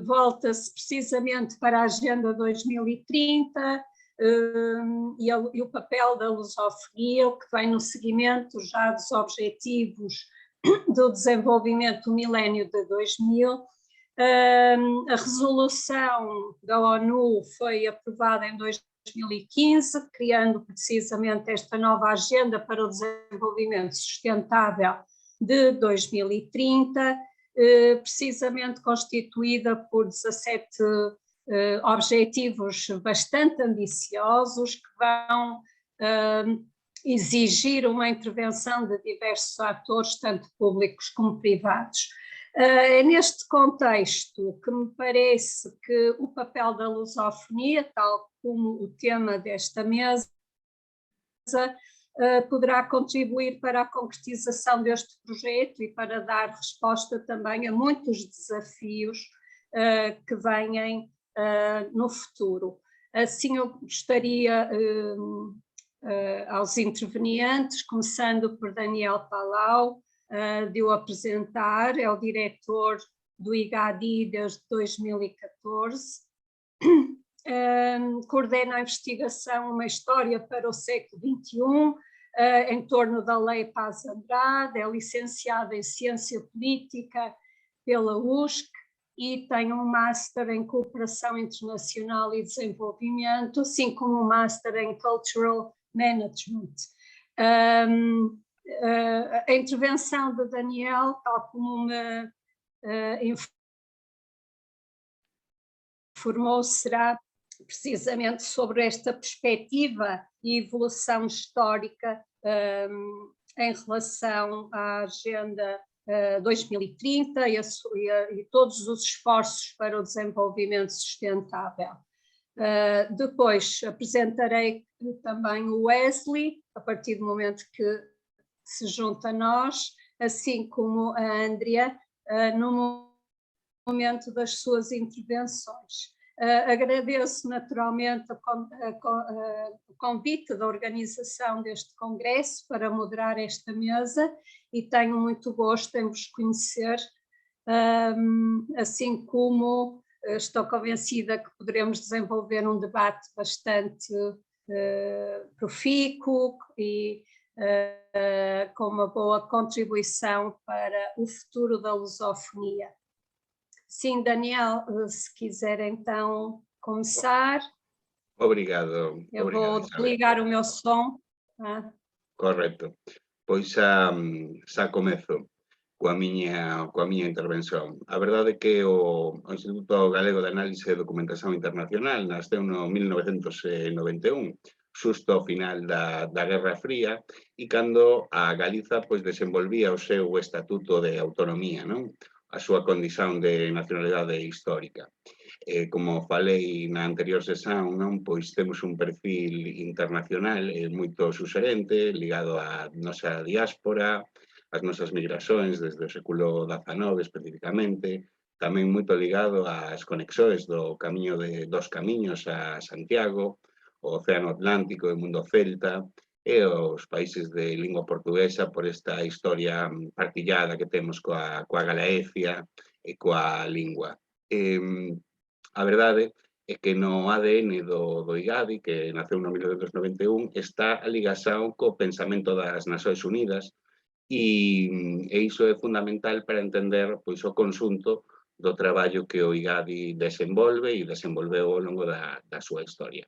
volta-se precisamente para a Agenda 2030 e o papel da lusofonia, o que vem no seguimento já dos Objetivos do Desenvolvimento do Milénio de 2000. A resolução da ONU foi aprovada em 2015, criando precisamente esta nova Agenda para o Desenvolvimento Sustentável de 2030, precisamente constituída por 17 objetivos bastante ambiciosos que vão exigir uma intervenção de diversos atores, tanto públicos como privados. É neste contexto que me parece que o papel da lusofonia, tal como o tema desta mesa, poderá contribuir para a concretização deste projeto e para dar resposta também a muitos desafios que venham no futuro. Assim, eu gostaria aos intervenientes, começando por Daniel Palau, de o apresentar. É o diretor do IGADI desde 2014. Coordena a investigação Uma História para o Século XXI, em torno da Lei Paz Andrade, é licenciada em Ciência Política pela USC e tem um Master em Cooperação Internacional e Desenvolvimento, assim como um Master em Cultural Management. A intervenção de Daniel, tal como me informou, será precisamente sobre esta perspectiva e evolução histórica em relação à Agenda 2030 e todos os esforços para o desenvolvimento sustentável. Depois apresentarei também o Wesley, a partir do momento que se junta a nós, assim como a Andrea, no momento das suas intervenções. Agradeço naturalmente o convite da organização deste congresso para moderar esta mesa e tenho muito gosto em vos conhecer, assim como estou convencida que poderemos desenvolver um debate bastante profícuo e com uma boa contribuição para o futuro da lusofonia. Sim, Daniel, se quiser então começar. Obrigado. Eu vou desligar o meu som. Correcto. Pois xa comezo coa miña intervención. A verdade é que o Instituto Galego de Análise e Documentación Internacional nasceu no 1991, xusto ao final da Guerra Fría, e cando a Galiza pois desenvolvía o seu estatuto de autonomía, non? A súa condición de nacionalidade histórica. Como falei na anterior sesión, non? Pois temos un perfil internacional moito suxerente, ligado á nosa diáspora, as nosas migracións desde o século XIX especificamente, tamén moito ligado ás conexões dos camiños a Santiago, o Océano Atlántico e o mundo celta, e os países de lingua portuguesa por esta historia partillada que temos coa Galaecia e coa lingua. A verdade é que no ADN do IGADI, que naceu no 1991, está a ligación co pensamento das Nações Unidas e iso é fundamental para entender pois, o conxunto do traballo que o IGADI desenvolve e desenvolveu ao longo da súa historia.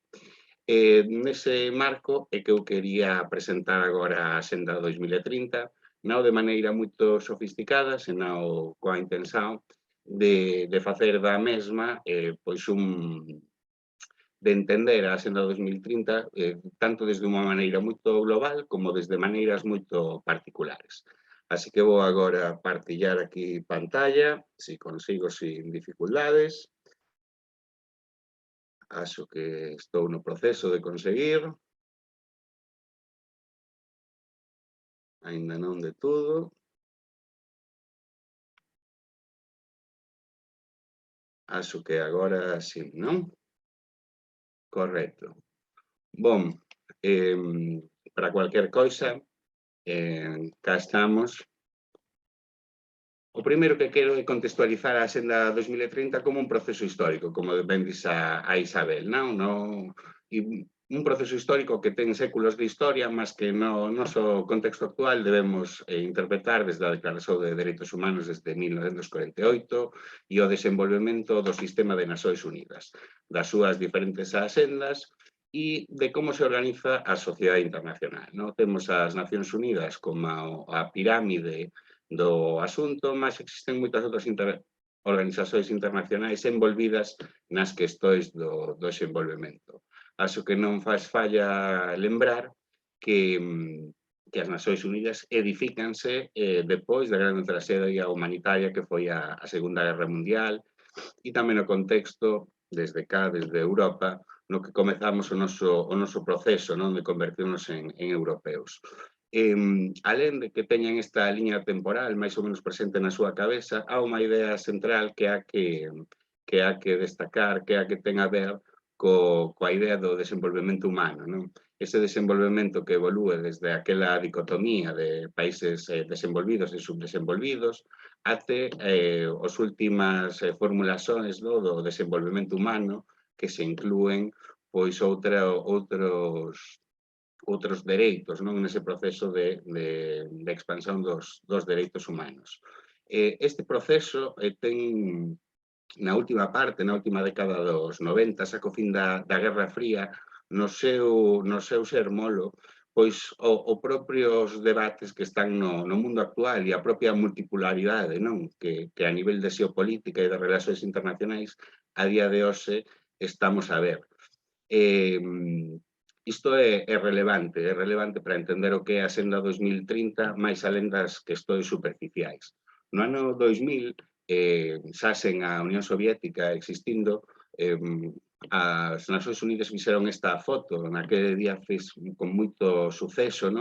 Nese marco é que eu quería presentar agora a Agenda 2030, non de maneira moito sofisticada, senón coa intención de facer da mesma pois de entender a Agenda 2030 tanto desde unha maneira moito global como desde maneiras moito particulares. Así que vou agora partillar aquí pantalla, se consigo sin dificultades. Acho que estou no proceso de conseguir. Ainda non de todo. Acho que agora sí, non? Correcto. Bom, para cualquier coisa, cá estamos. O primeiro que quero é contextualizar a Axenda 2030 como un proceso histórico, como ben diz a Isabel, non? Un proceso histórico que ten séculos de historia, mas que no noso contexto actual debemos interpretar desde a Declaración de Dereitos Humanos desde 1948 e o desenvolvemento do sistema de Nações Unidas, das súas diferentes axendas e de como se organiza a sociedade internacional. Temos as Nacións Unidas como a pirámide do asunto, mas existen moitas outras organizacións internacionais envolvidas nas questões do desenvolvemento. Acho que non faz falla lembrar que as Nações Unidas edifícanse depois da grande traxedia humanitaria que foi a Segunda Guerra Mundial e tamén no contexto, desde Europa, no que comezamos o noso proceso de convertirnos en europeos. Alén de que teñan esta liña temporal máis ou menos presente na súa cabeza, há unha idea central que há que destacar, que há que ten a ver coa idea do desenvolvemento humano. Ese desenvolvemento que evolúe desde aquela dicotomía de países desenvolvidos e subdesenvolvidos até as últimas formulações do desenvolvemento humano que se inclúen pois outros dereitos nese proceso de expansión dos dereitos humanos. Este proceso ten, na última parte, na última década dos 90, xa co fin da Guerra Fría, no seu ser molo, pois os propios debates que están no mundo actual e a propia multipolaridade que a nivel de xeopolítica e de relacións internacionais a día de hoxe estamos a ver. Isto é relevante para entender o que é a Axenda 2030 máis alén das questões superficiais. No ano 2000, xa sen a Unión Soviética existindo, as Nações Unidas fixeron esta foto, naquele día fez con moito suceso,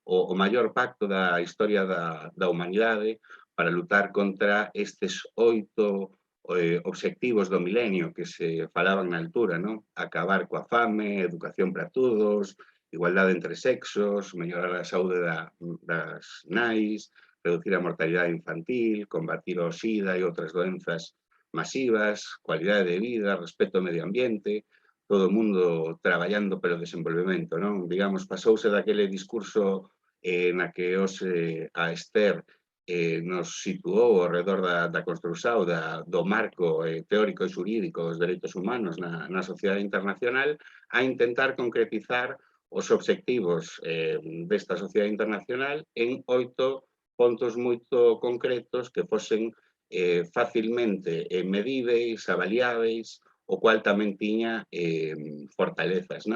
o maior pacto da historia da humanidade para lutar contra estes 8 obxectivos do milenio que se falaban na altura, acabar coa fame, educación para todos, igualdade entre sexos, mellorar a saúde das nais, reducir a mortalidade infantil, combatir o SIDA e outras doenzas masivas, cualidade de vida, respeto ao medio ambiente, todo o mundo traballando pelo desenvolvemento, Digamos, pasouse daquele discurso na que a Esther nos situou ao redor da construção do marco teórico e xurídico dos dereitos humanos na sociedade internacional a intentar concretizar os obxectivos desta sociedade internacional en 8 pontos moito concretos que fosen facilmente medíveis, avaliáveis, o cual tamén tiña fortalezas,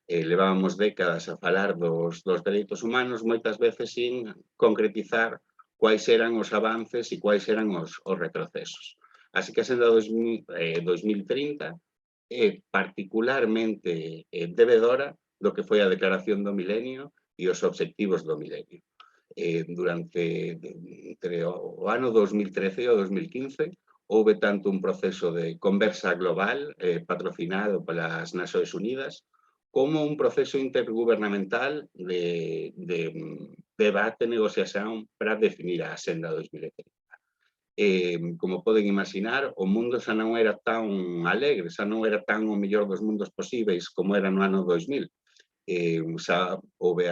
levábamos décadas a falar dos dereitos humanos, moitas veces sin concretizar quais eran os avances e quais eran os retrocesos. Así que a Axenda 2030 é particularmente debedora do que foi a Declaración do Milenio e os obxectivos do milenio. Entre o ano 2013 e o 2015 houve tanto un proceso de conversa global patrocinado polas Nações Unidas como un proceso intergubernamental de debate e negociación para definir a Axenda 2030. Como poden imaginar, o mundo xa non era tan alegre, xa non era tan o mellor dos mundos posíveis como era no ano 2000. Xa houve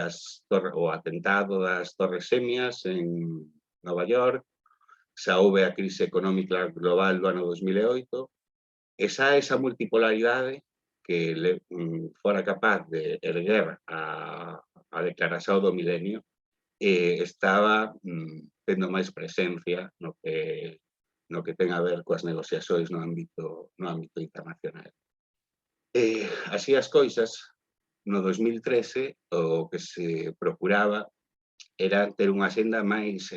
o atentado das Torres Xemias en Nova York, xa houve a crise económica global do ano 2008, e xa esa multipolaridade que fora capaz de erguer a Declaración do Milenio estaba tendo máis presencia no que ten a ver coas negociacións no ámbito internacional. Así as coisas, no 2013 o que se procuraba era ter unha axenda máis,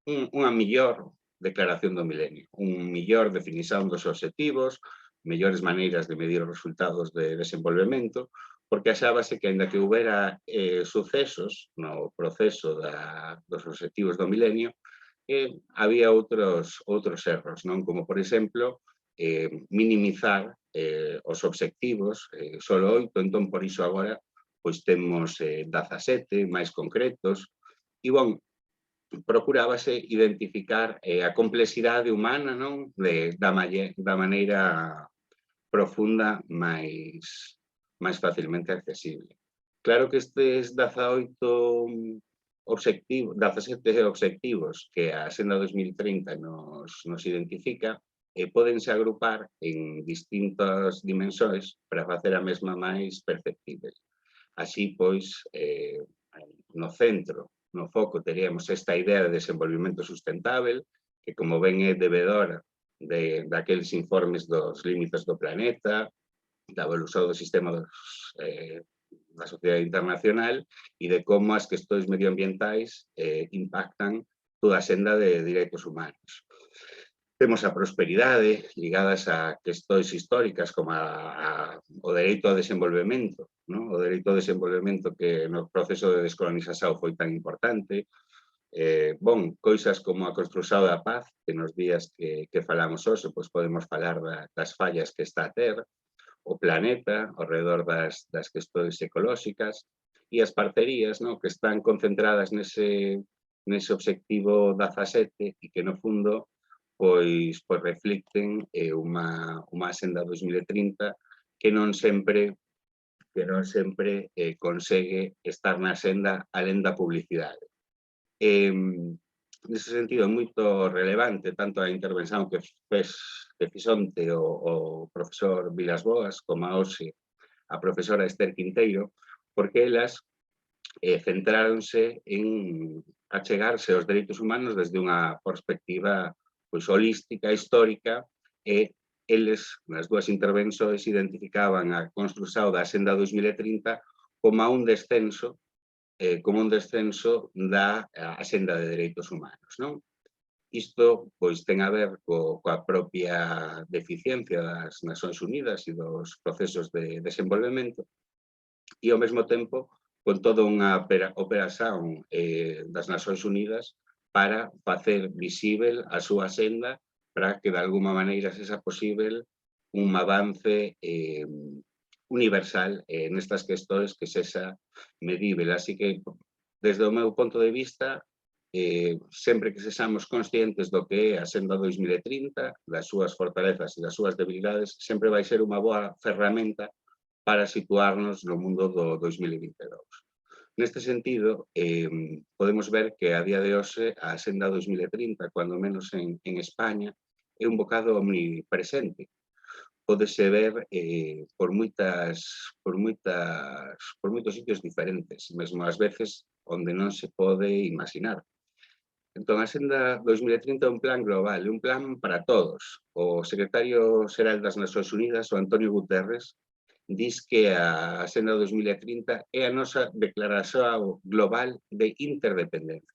unha millor declaración do milenio, un millor definición dos obxectivos, mellores maneiras de medir os resultados de desenvolvemento, porque axábase que, aínda que houbera sucesos no proceso dos obxectivos do milenio, había outros erros, como, por exemplo, minimizar os obxectivos, só 8, entón, por iso agora, pois temos 17 máis concretos, e, bon, procurábase identificar a complexidade humana, non? Da maneira profunda máis facilmente accesible. Claro que estes 17 obxectivos que a Senda 2030 nos identifica pódense agrupar en distintas dimensões para facer a mesma máis perceptível. Así, pois, no centro, no foco, teríamos esta idea de desenvolvimento sustentável, que, como ven, é debedora daqueles informes dos límites do planeta, da evolución do sistema da sociedade internacional e de como as questões medioambientais impactan toda a senda de direitos humanos. Temos a prosperidade ligadas a questões históricas como o dereito ao desenvolvemento, non? O dereito ao desenvolvemento que no proceso de descolonización foi tan importante. Coisas como a construción da paz, que nos días que falamos hoxe, pois podemos falar das fallas que está a ter, o planeta, ao redor das questões ecolóxicas, e as parcerías, non? Que están concentradas nese obxectivo 17 e que, no fundo, pois reflicten unha Senda 2030 que non sempre consegue estar na senda alén da publicidade. Nese sentido, é moito relevante tanto a intervención que fixonte o profesor Vilas Boas como a hoxe a profesora Esther Quinteiro, porque elas centráronse en achegarse aos dereitos humanos desde unha perspectiva pois holística, histórica, e eles, nas dúas intervenções, identificaban a construción da Senda 2030 como un descenso da Senda de Dereitos Humanos, non? Isto, pois, ten a ver coa propia deficiencia das Nacións Unidas e dos procesos de desenvolvemento e, ao mesmo tempo, con toda unha operación das Nacións Unidas para facer visível a súa senda para que, de alguma maneira, sexa posible un avance universal nestas questões que sexa medível. Así que, desde o meu ponto de vista, sempre que sexamos conscientes do que é a Senda 2030, das súas fortalezas e das súas debilidades, sempre vai ser unha boa ferramenta para situarnos no mundo do 2022. Neste sentido, podemos ver que a día de hoxe a Senda 2030, cuando menos en España, é un bocado omnipresente. Pódese ver por moitos sitios diferentes, mesmo ás veces onde non se pode imaginar. Entón, a Senda 2030 é un plan global, é un plan para todos. O secretario xeral das Nacións Unidas, o Antonio Guterres, dis que a Senda 2030 é a nosa declaración global de interdependencia.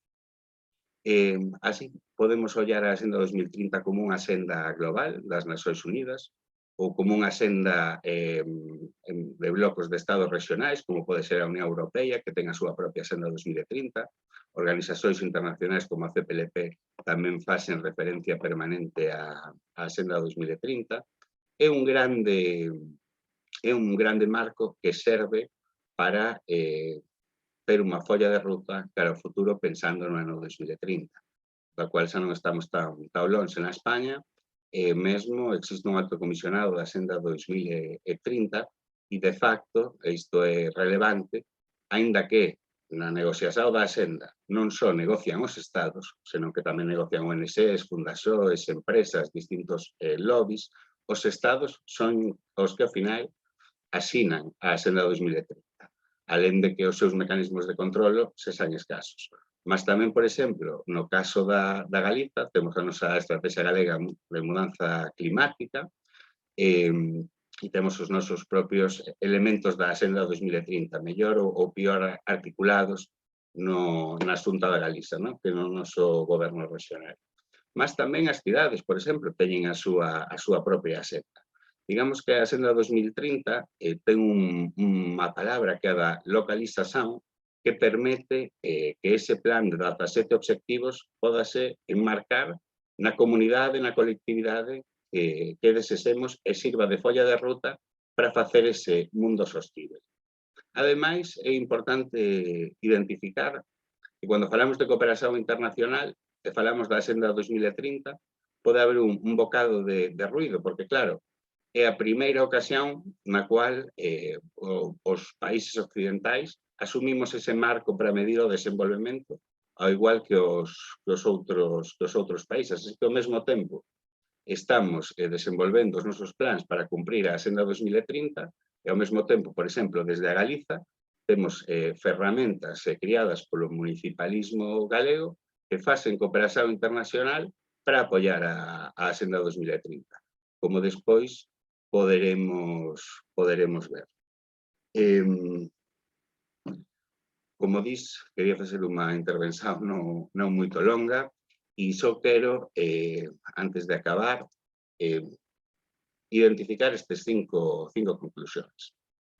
Así, podemos ollar a Senda 2030 como unha senda global das Nacións Unidas ou como unha senda de blocos de estados regionais, como pode ser a Unión Europea, que ten a súa propia Senda 2030. Organizacións internacionais como a CPLP tamén facen referencia permanente á Senda 2030. É un grande marco que serve para ter unha folla de ruta cara ao futuro pensando no ano 2030, da cual xa non estamos tan lonxe na España. Mesmo existe un alto comisionado da Senda 2030 e, de facto, isto é relevante, aínda que na negociación da Senda non só negocian os estados, senón que tamén negocian ONGs, fundaxoes, empresas, distintos lobbies. Os estados son os que, ao final, asinan a Senda 2030, alén de que os seus mecanismos de controlo sexan escasos. Mas tamén, por exemplo, no caso da Galiza, temos a nosa estrategia galega de mudanza climática e temos os nosos propios elementos da Senda 2030, mellor ou pior articulados na Xunta da Galiza, que no noso goberno regional. Mas tamén as cidades, por exemplo, teñen a súa propia senda. Digamos que a Senda 2030 ten unha palabra que é a da localización, que permite que ese plan de 17 obxectivos podase enmarcar na comunidade, na colectividade que desexemos e sirva de folla de ruta para facer ese mundo sostible. Ademais, é importante identificar E cando falamos de cooperación internacional, e falamos da Axenda 2030, pode haber un bocado de ruido, porque claro, é a primeira ocasión na cual os países occidentais asumimos ese marco para medir o desenvolvemento, ao igual que os outros países. Así que ao mesmo tempo estamos desenvolvendo os nosos plans para cumprir a Axenda 2030 e ao mesmo tempo, por exemplo, desde a Galiza, temos ferramentas criadas polo municipalismo galego que facen cooperación internacional para apoiar a Axenda 2030, como despois poderemos ver. Como dis, quería facer unha intervención non moito longa e só quero, antes de acabar, identificar estes cinco conclusións.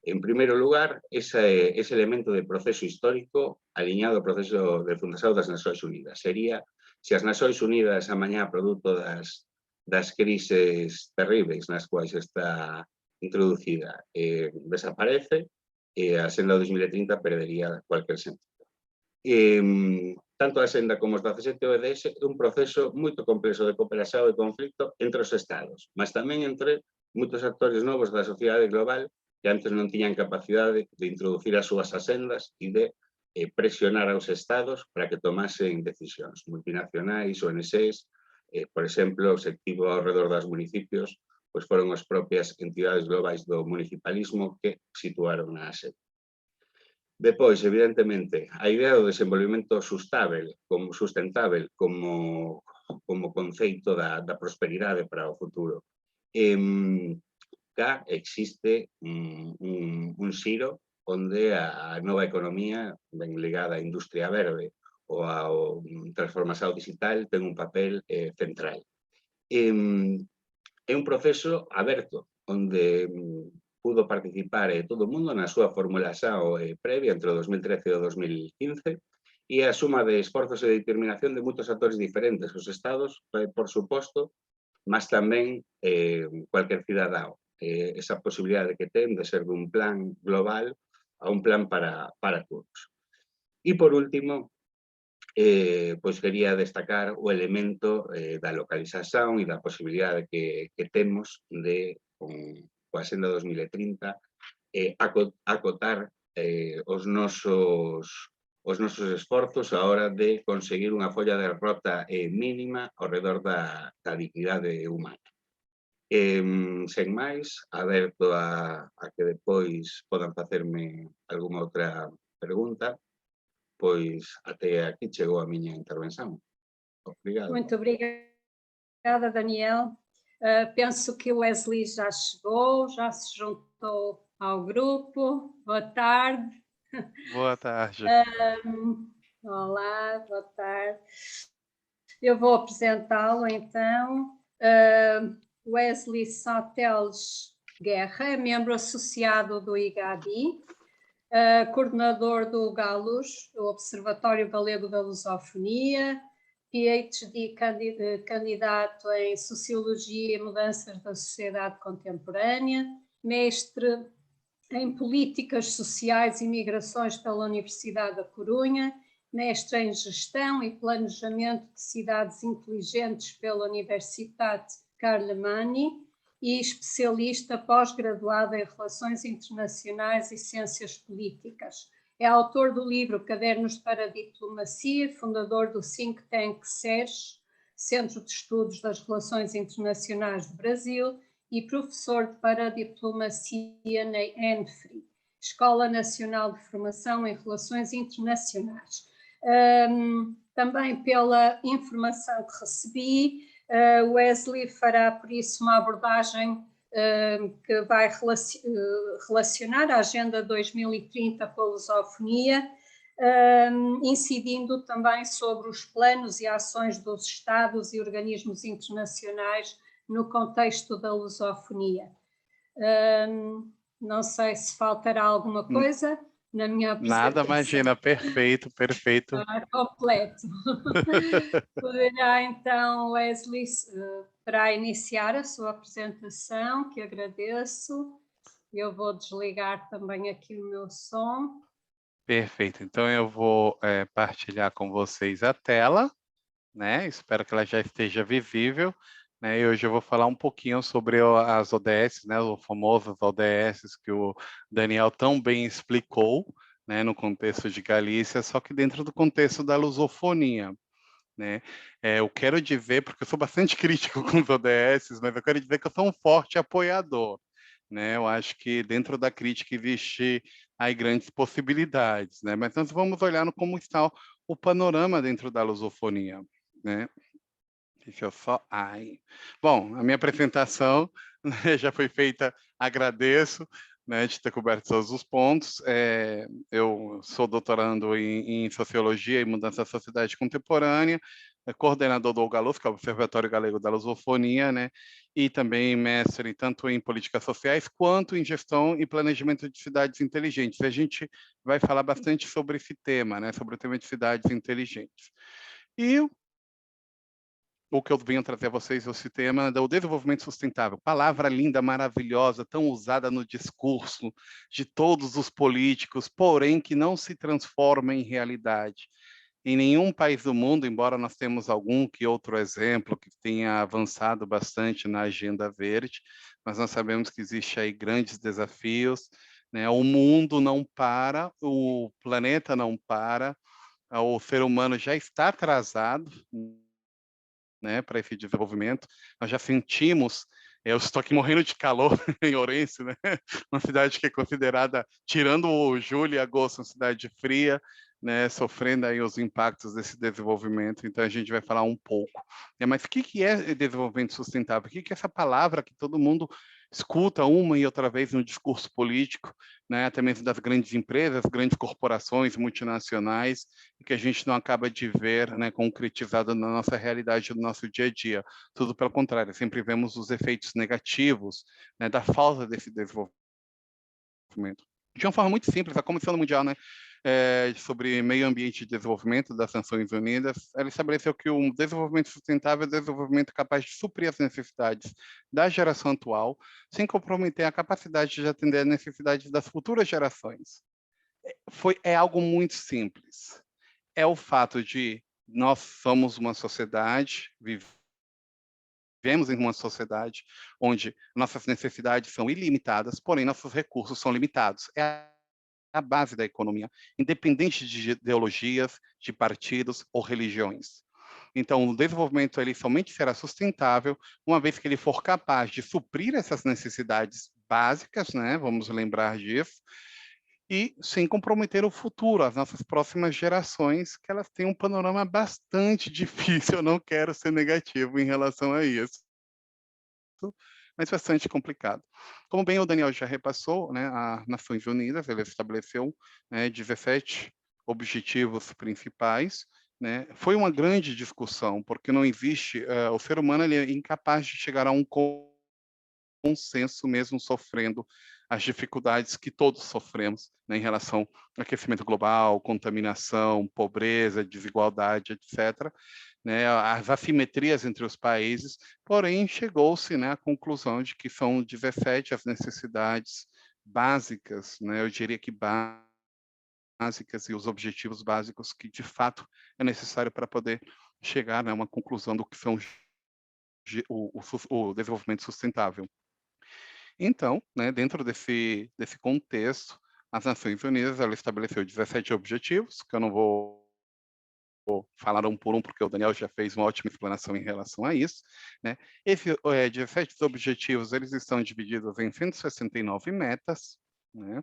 En primeiro lugar, ese elemento de proceso histórico aliñado ao proceso de fundación das Nações Unidas. Sería, se as Nações Unidas amañá produto das crises terribles nas quais está introducida desaparece, a Axenda 2030 perdería cualquier sentido. Tanto a Axenda como os 17 ODS é un proceso moito complexo de cooperación e conflicto entre os Estados, mas tamén entre moitos actores novos da sociedade global que antes non tiñan capacidade de introducir as súas axendas e de presionar aos Estados para que tomasen decisións multinacionais, ONGs, por exemplo, o obxectivo ao redor dos municipios, pois foron as propias entidades globais do municipalismo que situaron a axenda. Depois, evidentemente, a idea do desenvolvemento sustentável como conceito da prosperidade para o futuro. Cá existe un xiro onde a nova economía, ben ligada á industria verde ou á transformación digital, ten un papel central. É un proceso aberto, onde pudo participar todo o mundo na súa formulación previa entre o 2013 e o 2015 e a suma de esforzos e determinación de moitos actores diferentes, os Estados, por suposto, mas tamén cualquier cidadão. Esa posibilidade que ten de ser dun plan global a un plan para todos. E, por último, pois quería destacar o elemento da localización e da posibilidade que temos de, coa Axenda 2030, acotar os nosos esforzos a hora de conseguir unha folla de rota mínima ao redor da dignidade humana. Sen máis, aberto a que depois podan facerme algunha outra pregunta, pois até aquí chegou a miña intervención. Obrigado. Muito obrigada, Daniel. Penso que o Wesley já chegou, já se juntou ao grupo. Boa tarde. Boa tarde. Olá, boa tarde. Eu vou apresentá-lo, então. Wesley Sateles Guerra é membro associado do IGADI, coordenador do GALUS, o Observatório Galego da Lusofonia, PhD candidato em Sociologia e Mudanças da Sociedade Contemporânea, mestre em Políticas Sociais e Migrações pela Universidade da Corunha, mestre em Gestão e Planejamento de Cidades Inteligentes pela Universitat Carlemany e especialista pós-graduado em Relações Internacionais e Ciências Políticas. É autor do livro Cadernos para a Diplomacia, fundador do think tank SERJ, Centro de Estudos das Relações Internacionais do Brasil, e professor de Paradiplomacia na ENFRI, Escola Nacional de Formação em Relações Internacionais. Também pela informação que recebi, Wesley fará, por isso, uma abordagem que vai relacionar a Agenda 2030 com a lusofonia, incidindo também sobre os planos e ações dos Estados e organismos internacionais no contexto da lusofonia. Não sei se faltará alguma coisa na minha apresentação. Nada, imagina, perfeito, perfeito. Completo. Poderá então, Wesley, para iniciar a sua apresentação, que agradeço. Eu vou desligar também aqui o meu som. Perfeito. Então eu vou partilhar com vocês a tela, né? Espero que ela já esteja visível, né? E hoje eu vou falar um pouquinho sobre as ODS, né? Os famosos ODS que o Daniel tão bem explicou, né? No contexto de Galícia, só que dentro do contexto da lusofonia, né? Eu quero dizer, porque eu sou bastante crítico com os ODS, mas eu quero dizer que eu sou um forte apoiador, né? Eu acho que dentro da crítica existe aí grandes possibilidades, né? Mas nós vamos olhar no como está o panorama dentro da lusofonia, né? Deixa eu só. Ai. Bom, a minha apresentação né, já foi feita, agradeço né, de ter coberto todos os pontos. Eu sou doutorando em Sociologia e Mudança da Sociedade Contemporânea, coordenador do OGALUS, que é o Observatório Galego da Lusofonia, né, e também mestre tanto em políticas sociais quanto em gestão e planejamento de cidades inteligentes. A gente vai falar bastante sobre esse tema, né, sobre o tema de cidades inteligentes. E o que eu venho trazer a vocês, esse tema do desenvolvimento sustentável. Palavra linda, maravilhosa, tão usada no discurso de todos os políticos, porém que não se transforma em realidade. Em nenhum país do mundo, embora nós temos algum que outro exemplo que tenha avançado bastante na agenda verde, mas nós sabemos que existe aí grandes desafios, né? O mundo não para, o planeta não para, o ser humano já está atrasado, né, para esse desenvolvimento. Nós já sentimos, eu estou aqui morrendo de calor em Ourense, né, uma cidade que é considerada, tirando o julho e agosto, uma cidade fria, né, sofrendo aí os impactos desse desenvolvimento. Então a gente vai falar um pouco. Mas o que é desenvolvimento sustentável? O que é essa palavra que todo mundo escuta uma e outra vez no discurso político, né, até mesmo das grandes empresas, grandes corporações multinacionais, e que a gente não acaba de ver, né, concretizado na nossa realidade, no nosso dia a dia. Tudo pelo contrário, sempre vemos os efeitos negativos, né, da falta desse desenvolvimento. De uma forma muito simples, a Comissão Mundial, né, sobre Meio Ambiente e Desenvolvimento das Nações Unidas, ela estabeleceu que o desenvolvimento sustentável é o desenvolvimento capaz de suprir as necessidades da geração atual, sem comprometer a capacidade de atender às necessidades das futuras gerações. É algo muito simples. É o fato de nós somos uma sociedade, vivemos em uma sociedade onde nossas necessidades são ilimitadas, porém nossos recursos são limitados. É a base da economia, independente de ideologias, de partidos ou religiões. Então, o desenvolvimento ele somente será sustentável uma vez que ele for capaz de suprir essas necessidades básicas, né? Vamos lembrar disso, e sem comprometer o futuro, as nossas próximas gerações, que elas têm um panorama bastante difícil. Eu não quero ser negativo em relação a isso, mas bastante complicado. Como bem o Daniel já repassou, né, a Nações Unidas ele estabeleceu 17 objetivos principais, né? Foi uma grande discussão, porque não existe, o ser humano ele é incapaz de chegar a um consenso mesmo sofrendo as dificuldades que todos sofremos, né, em relação ao aquecimento global, contaminação, pobreza, desigualdade, etc., né, as assimetrias entre os países, porém chegou-se, né, à conclusão de que são 17 as necessidades básicas, né, eu diria que básicas e os objetivos básicos que de fato é necessário para poder chegar, né, a uma conclusão do que são o desenvolvimento sustentável. Então, né, dentro desse contexto, as Nações Unidas ela estabeleceu 17 objetivos, que eu não vou falar um por um, porque o Daniel já fez uma ótima explanação em relação a isso, né? Esses 17 objetivos eles estão divididos em 169 metas, né?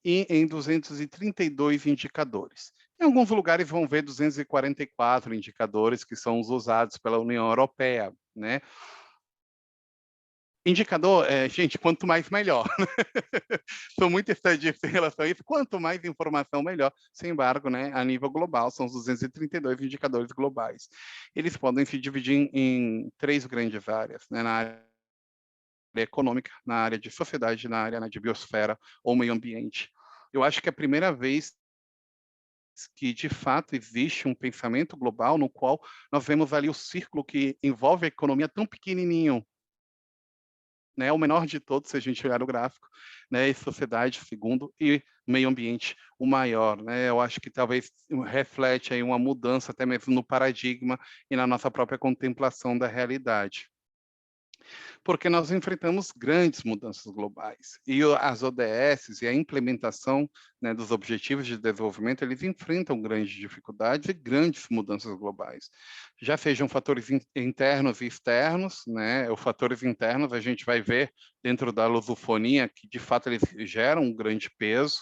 E em 232 indicadores. Em alguns lugares vão ver 244 indicadores que são os usados pela União Europeia, né? Indicador, gente, quanto mais melhor. Sou muito estadista em relação a isso, quanto mais informação melhor. Sem embargo, né, a nível global, são os 232 indicadores globais. Eles podem se dividir em 3 grandes áreas, né, na área econômica, na área de sociedade, na área de biosfera ou meio ambiente. Eu acho que é a primeira vez que, de fato, existe um pensamento global no qual nós vemos ali o círculo que envolve a economia tão pequenininho, né, o menor de todos, se a gente olhar o gráfico, né, e sociedade, segundo, e meio ambiente o maior, né? Eu acho que talvez reflete aí uma mudança até mesmo no paradigma e na nossa própria contemplação da realidade. Porque nós enfrentamos grandes mudanças globais e as ODS e a implementação, né, dos Objetivos de Desenvolvimento, eles enfrentam grandes dificuldades e grandes mudanças globais. Já sejam fatores internos e externos, né? Os fatores internos a gente vai ver dentro da lusofonia que de fato eles geram um grande peso.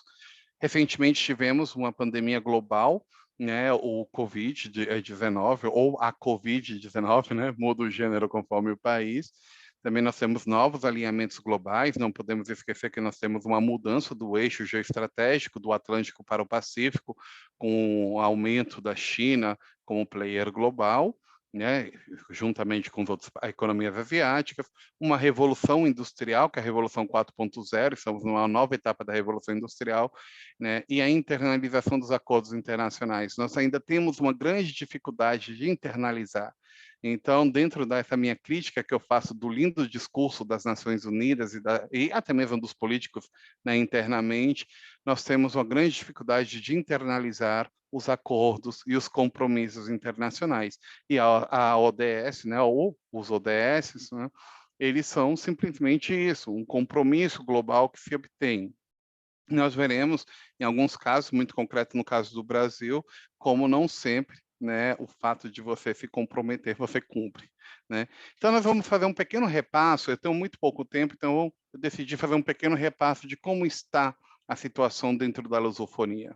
Recentemente tivemos uma pandemia global, né, o Covid-19 ou a Covid-19, né, muda o gênero conforme o país. Também nós temos novos alinhamentos globais, não podemos esquecer que nós temos uma mudança do eixo geoestratégico do Atlântico para o Pacífico, com o aumento da China como player global, né, juntamente com as outras economias asiáticas, uma revolução industrial, que é a Revolução 4.0, estamos numa nova etapa da Revolução Industrial, né, e a internalização dos acordos internacionais. Nós ainda temos uma grande dificuldade de internalizar. Então, dentro dessa minha crítica que eu faço do lindo discurso das Nações Unidas e até mesmo dos políticos, né, internamente, nós temos uma grande dificuldade de internalizar os acordos e os compromissos internacionais. E a ODS, né, ou os ODS, né, eles são simplesmente isso, um compromisso global que se obtém. Nós veremos, em alguns casos, muito concreto no caso do Brasil, como não sempre, né, o fato de você se comprometer, você cumpre, né? Então, nós vamos fazer um pequeno repasso, eu tenho muito pouco tempo, então eu decidi fazer um pequeno repasso de como está a situação dentro da lusofonia.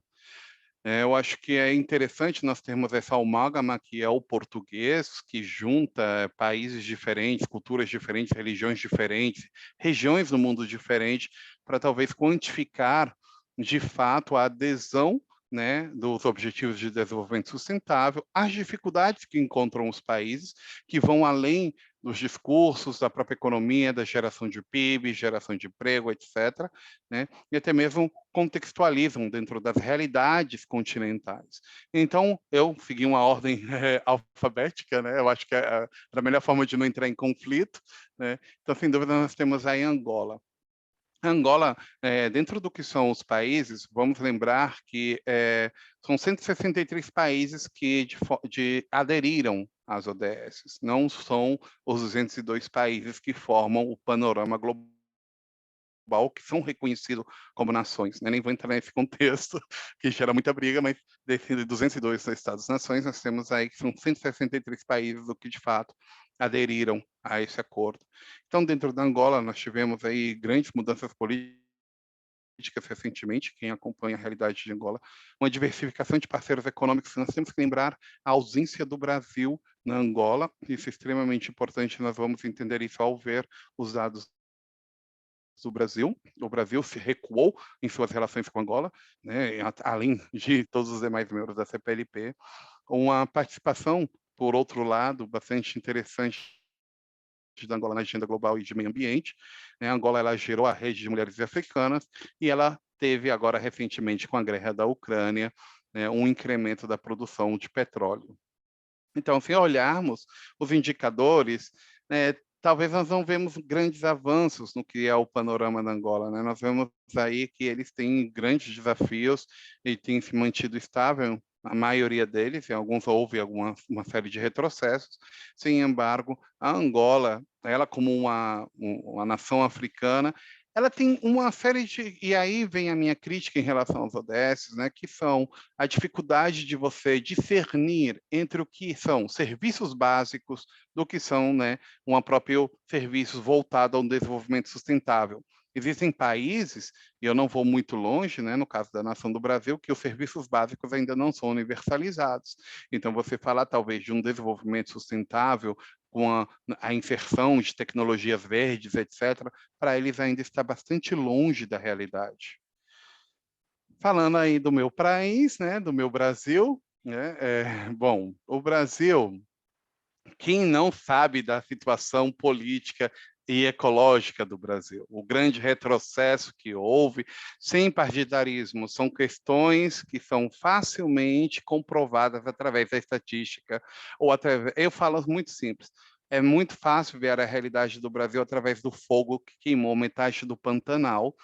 Eu acho que é interessante nós termos essa amálgama que é o português, que junta países diferentes, culturas diferentes, religiões diferentes, regiões do mundo diferentes, para talvez quantificar de fato a adesão, né, dos Objetivos de Desenvolvimento Sustentável, as dificuldades que encontram os países, que vão além dos discursos da própria economia, da geração de PIB, geração de emprego, etc., né, e até mesmo contextualizam dentro das realidades continentais. Então, eu segui uma ordem alfabética, né? Eu acho que era a melhor forma de não entrar em conflito, né? Então, sem dúvida, nós temos aí Angola. Angola, dentro do que são os países, vamos lembrar que são 163 países que aderiram às ODS, não são os 202 países que formam o panorama global, que são reconhecidos como nações, né? Nem vou entrar nesse contexto, que gera muita briga, mas desses 202 Estados-nações, nós temos aí que são 163 países do que, de fato, aderiram a esse acordo. Então, dentro da Angola, nós tivemos aí grandes mudanças políticas recentemente, quem acompanha a realidade de Angola, uma diversificação de parceiros econômicos. Nós temos que lembrar a ausência do Brasil na Angola, isso é extremamente importante, nós vamos entender isso ao ver os dados do Brasil. O Brasil se recuou em suas relações com Angola, né, além de todos os demais membros da CPLP. Uma participação, por outro lado, bastante interessante da Angola na agenda global e de meio ambiente. A Angola ela gerou a rede de mulheres africanas e ela teve agora recentemente com a guerra da Ucrânia, né, um incremento da produção de petróleo. Então, se olharmos os indicadores, talvez nós não vemos grandes avanços no que é o panorama da Angola, né? Nós vemos aí que eles têm grandes desafios e têm se mantido estável, a maioria deles, em alguns houve uma série de retrocessos. Sem embargo, a Angola, ela como uma nação africana, ela tem uma série de... E aí vem a minha crítica em relação aos ODS, né, que são a dificuldade de você discernir entre o que são serviços básicos do que são, né, um próprio serviço voltado ao desenvolvimento sustentável. Existem países, e eu não vou muito longe, né, no caso da nação do Brasil, que os serviços básicos ainda não são universalizados. Então, você falar talvez de um desenvolvimento sustentável com a inserção de tecnologias verdes, etc., para eles ainda está bastante longe da realidade. Falando aí do meu país, né, do meu Brasil, né, bom, o Brasil, quem não sabe da situação política e ecológica do Brasil, o grande retrocesso que houve, sem partidarismo, são questões que são facilmente comprovadas através da estatística, ou através, eu falo muito simples, é muito fácil ver a realidade do Brasil através do fogo que queimou metade do Pantanal,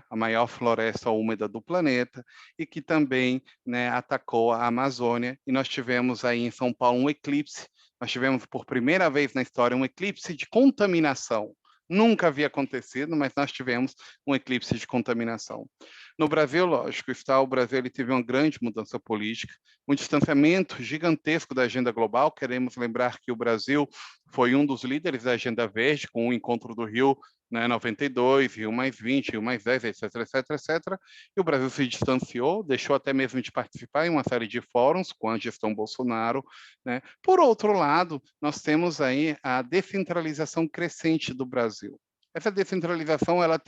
a maior floresta úmida do planeta, e que também, né, atacou a Amazônia, e nós tivemos aí em São Paulo um eclipse, nós tivemos por primeira vez na história um eclipse de contaminação. Nunca havia acontecido, mas nós tivemos um eclipse de contaminação. No Brasil, lógico, o Brasil ele teve uma grande mudança política, um distanciamento gigantesco da agenda global. Queremos lembrar que o Brasil foi um dos líderes da agenda verde, com o encontro do Rio, né, 92, Rio+20, Rio+10, etc, etc, etc. E o Brasil se distanciou, deixou até mesmo de participar em uma série de fóruns com a gestão Bolsonaro, né? Por outro lado, nós temos aí a descentralização crescente do Brasil. Essa descentralização ela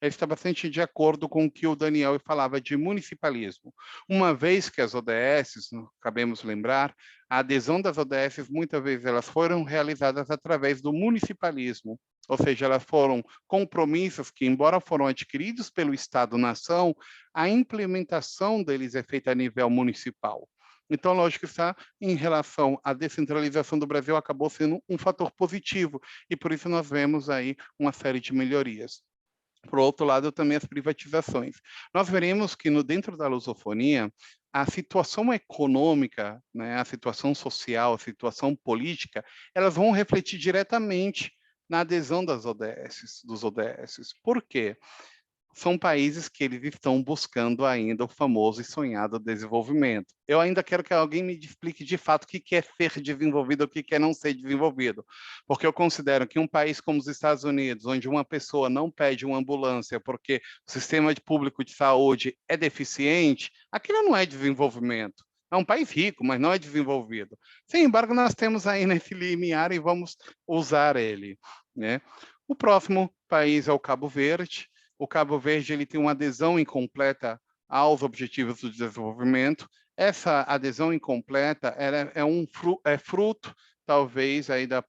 está bastante de acordo com o que o Daniel falava de municipalismo. Uma vez que as ODS, cabemos lembrar, a adesão das ODS, muitas vezes, elas foram realizadas através do municipalismo, ou seja, elas foram compromissos que, embora foram adquiridos pelo Estado-nação, a implementação deles é feita a nível municipal. Então, lógico que está em relação à descentralização do Brasil, acabou sendo um fator positivo, e por isso nós vemos aí uma série de melhorias. Por outro lado, também as privatizações. Nós veremos que dentro da lusofonia, a situação econômica, né, a situação social, a situação política, elas vão refletir diretamente na adesão dos ODS. Por quê? São países que eles estão buscando ainda o famoso e sonhado desenvolvimento. Eu ainda quero que alguém me explique de fato o que é ser desenvolvido, o que é não ser desenvolvido, porque eu considero que um país como os Estados Unidos, onde uma pessoa não pede uma ambulância porque o sistema público de saúde é deficiente, aquilo não é desenvolvimento. É um país rico, mas não é desenvolvido. Sem embargo, nós temos aí nesse limiar e vamos usar ele, né? O próximo país é o Cabo Verde. O Cabo Verde ele tem uma adesão incompleta aos objetivos do desenvolvimento. Essa adesão incompleta é fruto, talvez, aí do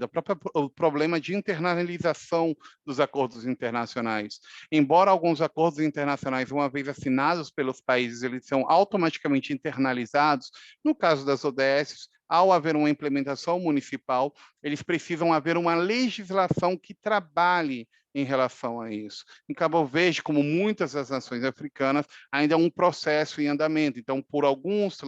próprio problema de internalização dos acordos internacionais. Embora alguns acordos internacionais, uma vez assinados pelos países, eles são automaticamente internalizados, no caso das ODS, ao haver uma implementação municipal, eles precisam haver uma legislação que trabalhe em relação a isso. Em Cabo Verde, como muitas das nações africanas, ainda é um processo em andamento. Então, por alguns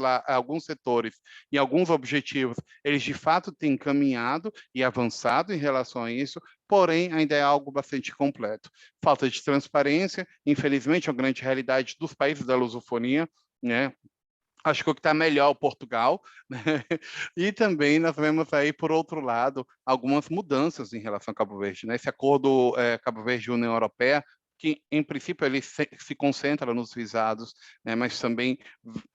setores e alguns objetivos, eles de fato têm caminhado e avançado em relação a isso, porém, ainda é algo bastante completo. Falta de transparência, infelizmente, é uma grande realidade dos países da lusofonia, né? Acho que o que está melhor é o Portugal, né? E também nós vemos aí, por outro lado, algumas mudanças em relação ao Cabo Verde, né? Esse acordo Cabo Verde-União Europeia, que em princípio ele se concentra nos visados, né? Mas também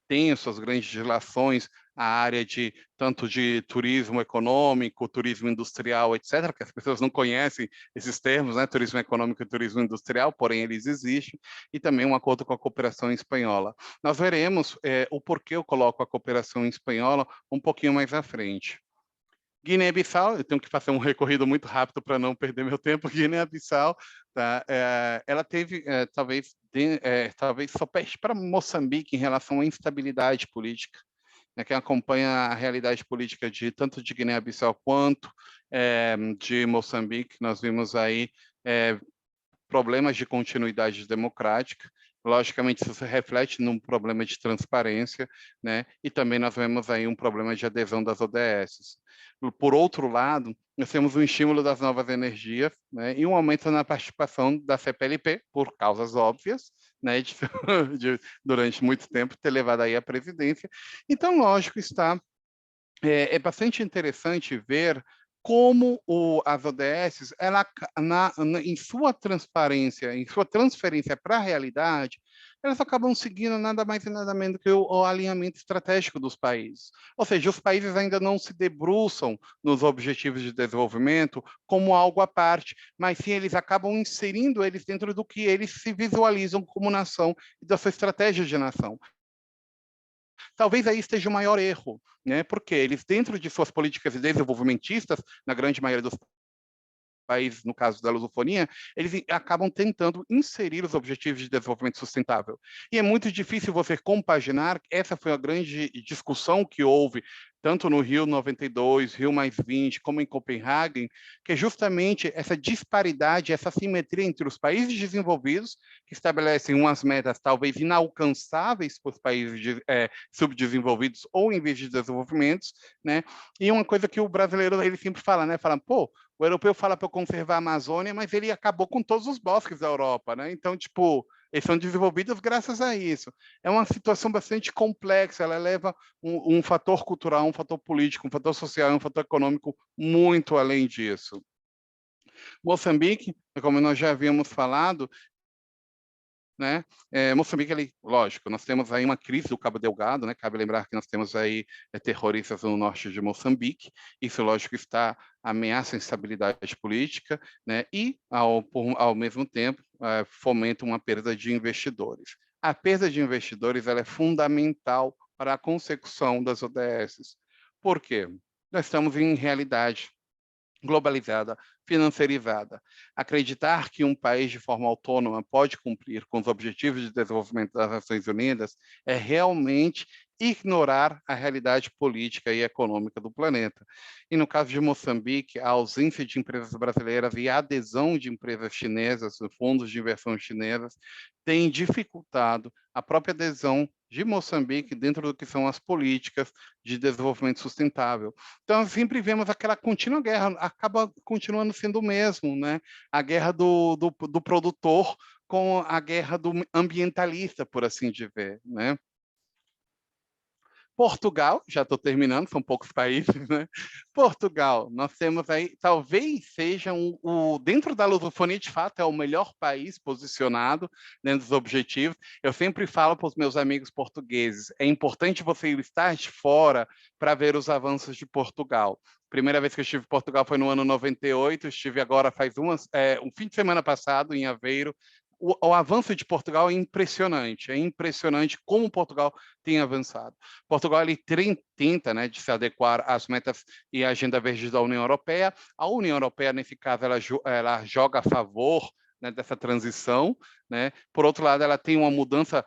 tem suas grandes relações a área tanto de turismo econômico, turismo industrial, etc., que as pessoas não conhecem esses termos, né? Turismo econômico e turismo industrial, porém eles existem, e também um acordo com a cooperação espanhola. Nós veremos o porquê eu coloco a cooperação espanhola um pouquinho mais à frente. Guiné-Bissau, eu tenho que fazer um recorrido muito rápido para não perder meu tempo. Guiné-Bissau, tá? Ela teve, talvez só perde para Moçambique em relação à instabilidade política, né? Quem acompanha a realidade política tanto de Guiné-Bissau quanto de Moçambique, nós vimos aí problemas de continuidade democrática. Logicamente, isso se reflete num problema de transparência, né? E também nós vemos aí um problema de adesão das ODS. Por outro lado, nós temos um estímulo das novas energias, né? E um aumento na participação da CPLP, por causas óbvias, né? Durante muito tempo ter levado aí a presidência. Então, lógico, é bastante interessante ver como as ODS, em sua transparência, em sua transferência para a realidade, elas acabam seguindo nada mais e nada menos que o alinhamento estratégico dos países. Ou seja, os países ainda não se debruçam nos objetivos de desenvolvimento como algo à parte, mas sim eles acabam inserindo eles dentro do que eles se visualizam como nação e da sua estratégia de nação. Talvez aí esteja o maior erro, né? Porque eles, dentro de suas políticas desenvolvimentistas, na grande maioria dos países, no caso da lusofonia, eles acabam tentando inserir os objetivos de desenvolvimento sustentável. E é muito difícil você compaginar, essa foi a grande discussão que houve tanto no Rio 92, Rio +20, como em Copenhague, que é justamente essa disparidade, essa simetria entre os países desenvolvidos, que estabelecem umas metas talvez inalcançáveis para os países subdesenvolvidos ou em vias de desenvolvimento, né? E uma coisa que o brasileiro ele sempre fala, né? Fala, pô, o europeu fala para conservar a Amazônia, mas ele acabou com todos os bosques da Europa, né? Então, tipo, eles são desenvolvidos graças a isso. É uma situação bastante complexa, ela leva um fator cultural, um fator político, um fator social, um fator econômico muito além disso. Moçambique, como nós já havíamos falado, né? Moçambique, lógico, nós temos aí uma crise do Cabo Delgado, né? Cabe lembrar que nós temos aí terroristas no norte de Moçambique, isso, lógico, está ameaça a instabilidade política, né? E, ao mesmo tempo, fomenta uma perda de investidores. A perda de investidores ela é fundamental para a consecução das ODS. Por quê? Nós estamos em realidade globalizada, financiarizada. Acreditar que um país de forma autônoma pode cumprir com os objetivos de desenvolvimento das Nações Unidas é realmente ignorar a realidade política e econômica do planeta. E no caso de Moçambique, a ausência de empresas brasileiras e a adesão de empresas chinesas, fundos de inversão chinesas, tem dificultado a própria adesão de Moçambique dentro do que são as políticas de desenvolvimento sustentável. Então, sempre vemos aquela contínua guerra, acaba continuando sendo o mesmo, né? A guerra do produtor com a guerra do ambientalista, por assim dizer, né? Portugal, já estou terminando, são poucos países, né? Portugal, nós temos aí, talvez seja dentro da lusofonia, de fato, é o melhor país posicionado dentro dos objetivos. Eu sempre falo para os meus amigos portugueses, é importante você estar de fora para ver os avanços de Portugal. Primeira vez que eu estive em Portugal foi no ano 98, estive agora faz um fim de semana passado, em Aveiro. O avanço de Portugal é impressionante como Portugal tem avançado. Portugal ele tenta, né, de se adequar às metas e à agenda verde da União Europeia. A União Europeia, nesse caso, ela joga a favor, né, dessa transição, né? Por outro lado, ela tem uma mudança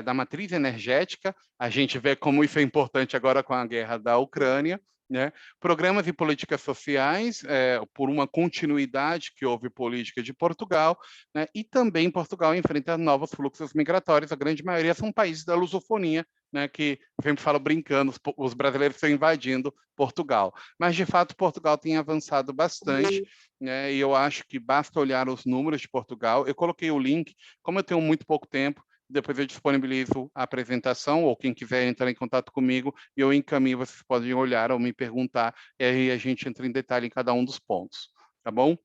da matriz energética. A gente vê como isso é importante agora com a guerra da Ucrânia, né? Programas e políticas sociais, por uma continuidade que houve política de Portugal, né? E também Portugal enfrenta novos fluxos migratórios, a grande maioria são países da lusofonia, né? Que sempre falo brincando, os brasileiros estão invadindo Portugal. Mas, de fato, Portugal tem avançado bastante, né? E eu acho que basta olhar os números de Portugal. Eu coloquei o link, como eu tenho muito pouco tempo, depois eu disponibilizo a apresentação, ou quem quiser entrar em contato comigo, e eu encaminho, vocês podem olhar ou me perguntar, e aí a gente entra em detalhe em cada um dos pontos, tá bom?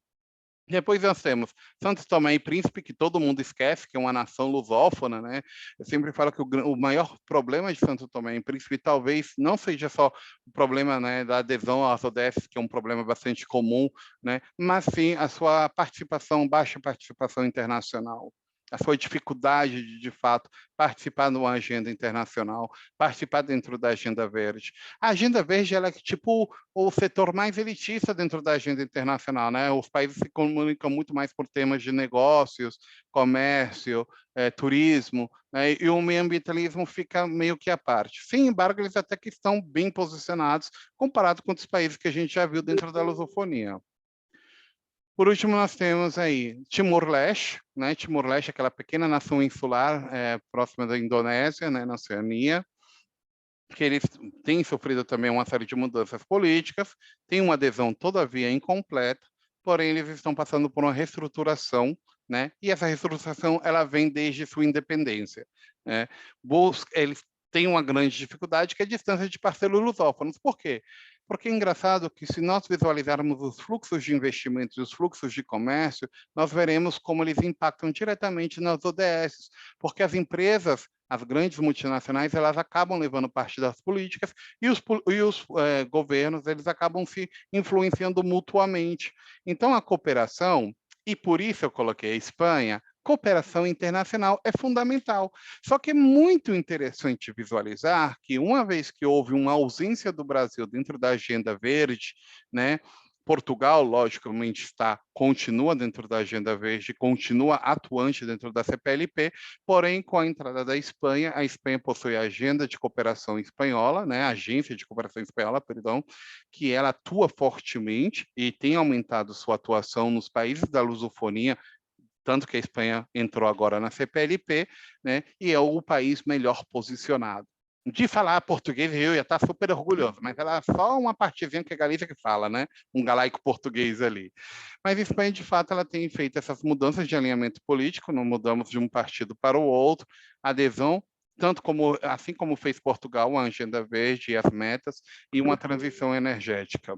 Depois nós temos Santo Tomé e Príncipe, que todo mundo esquece, que é uma nação lusófona, né? Eu sempre falo que o maior problema de Santo Tomé e Príncipe talvez não seja só o problema, né, da adesão às ODS, que é um problema bastante comum, né? Mas sim a sua baixa participação internacional. A sua dificuldade de fato, participar de uma agenda internacional, participar dentro da agenda verde. A agenda verde ela é tipo o setor mais elitista dentro da agenda internacional, né? Os países se comunicam muito mais por temas de negócios, comércio, turismo, né? E o meioambientalismo fica meio que à parte. Sem embargo, eles até que estão bem posicionados comparado com outros países que a gente já viu dentro da lusofonia. Por último, nós temos aí Timor-Leste, né? Timor-Leste, aquela pequena nação insular próxima da Indonésia, né? Na Oceania, que eles têm sofrido também uma série de mudanças políticas, têm uma adesão todavia incompleta, porém eles estão passando por uma reestruturação, né? E essa reestruturação ela vem desde sua independência, né? Eles têm uma grande dificuldade que é a distância de parceiros lusófonos. Por quê? Porque é engraçado que se nós visualizarmos os fluxos de investimentos e os fluxos de comércio, nós veremos como eles impactam diretamente nas ODS, porque as empresas, as grandes multinacionais, elas acabam levando parte das políticas e os governos, eles acabam se influenciando mutuamente. Então, a cooperação, e por isso eu coloquei a Espanha, cooperação internacional é fundamental. Só que é muito interessante visualizar que, uma vez que houve uma ausência do Brasil dentro da agenda verde, né, Portugal, logicamente, continua dentro da Agenda Verde, continua atuante dentro da CPLP, porém, com a entrada da Espanha, a Espanha possui a Agenda de Cooperação Espanhola, né, a Agência de Cooperação Espanhola, perdão, que ela atua fortemente e tem aumentado sua atuação nos países da lusofonia, tanto que a Espanha entrou agora na CPLP, né, e é o país melhor posicionado. De falar português, eu ia estar super orgulhoso, mas ela é só uma partezinha que a Galícia que fala, né? Um galaico português ali. Mas a Espanha, de fato, ela tem feito essas mudanças de alinhamento político, não mudamos de um partido para o outro, adesão, assim como fez Portugal, a Agenda Verde e as metas, e uma transição energética.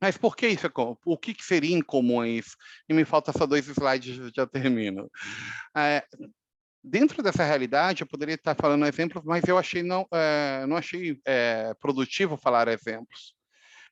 Mas por que isso? O que seria em comum a isso? E me falta só 2 slides e já termino. Dentro dessa realidade, eu poderia estar falando exemplos, mas eu achei não achei produtivo falar exemplos,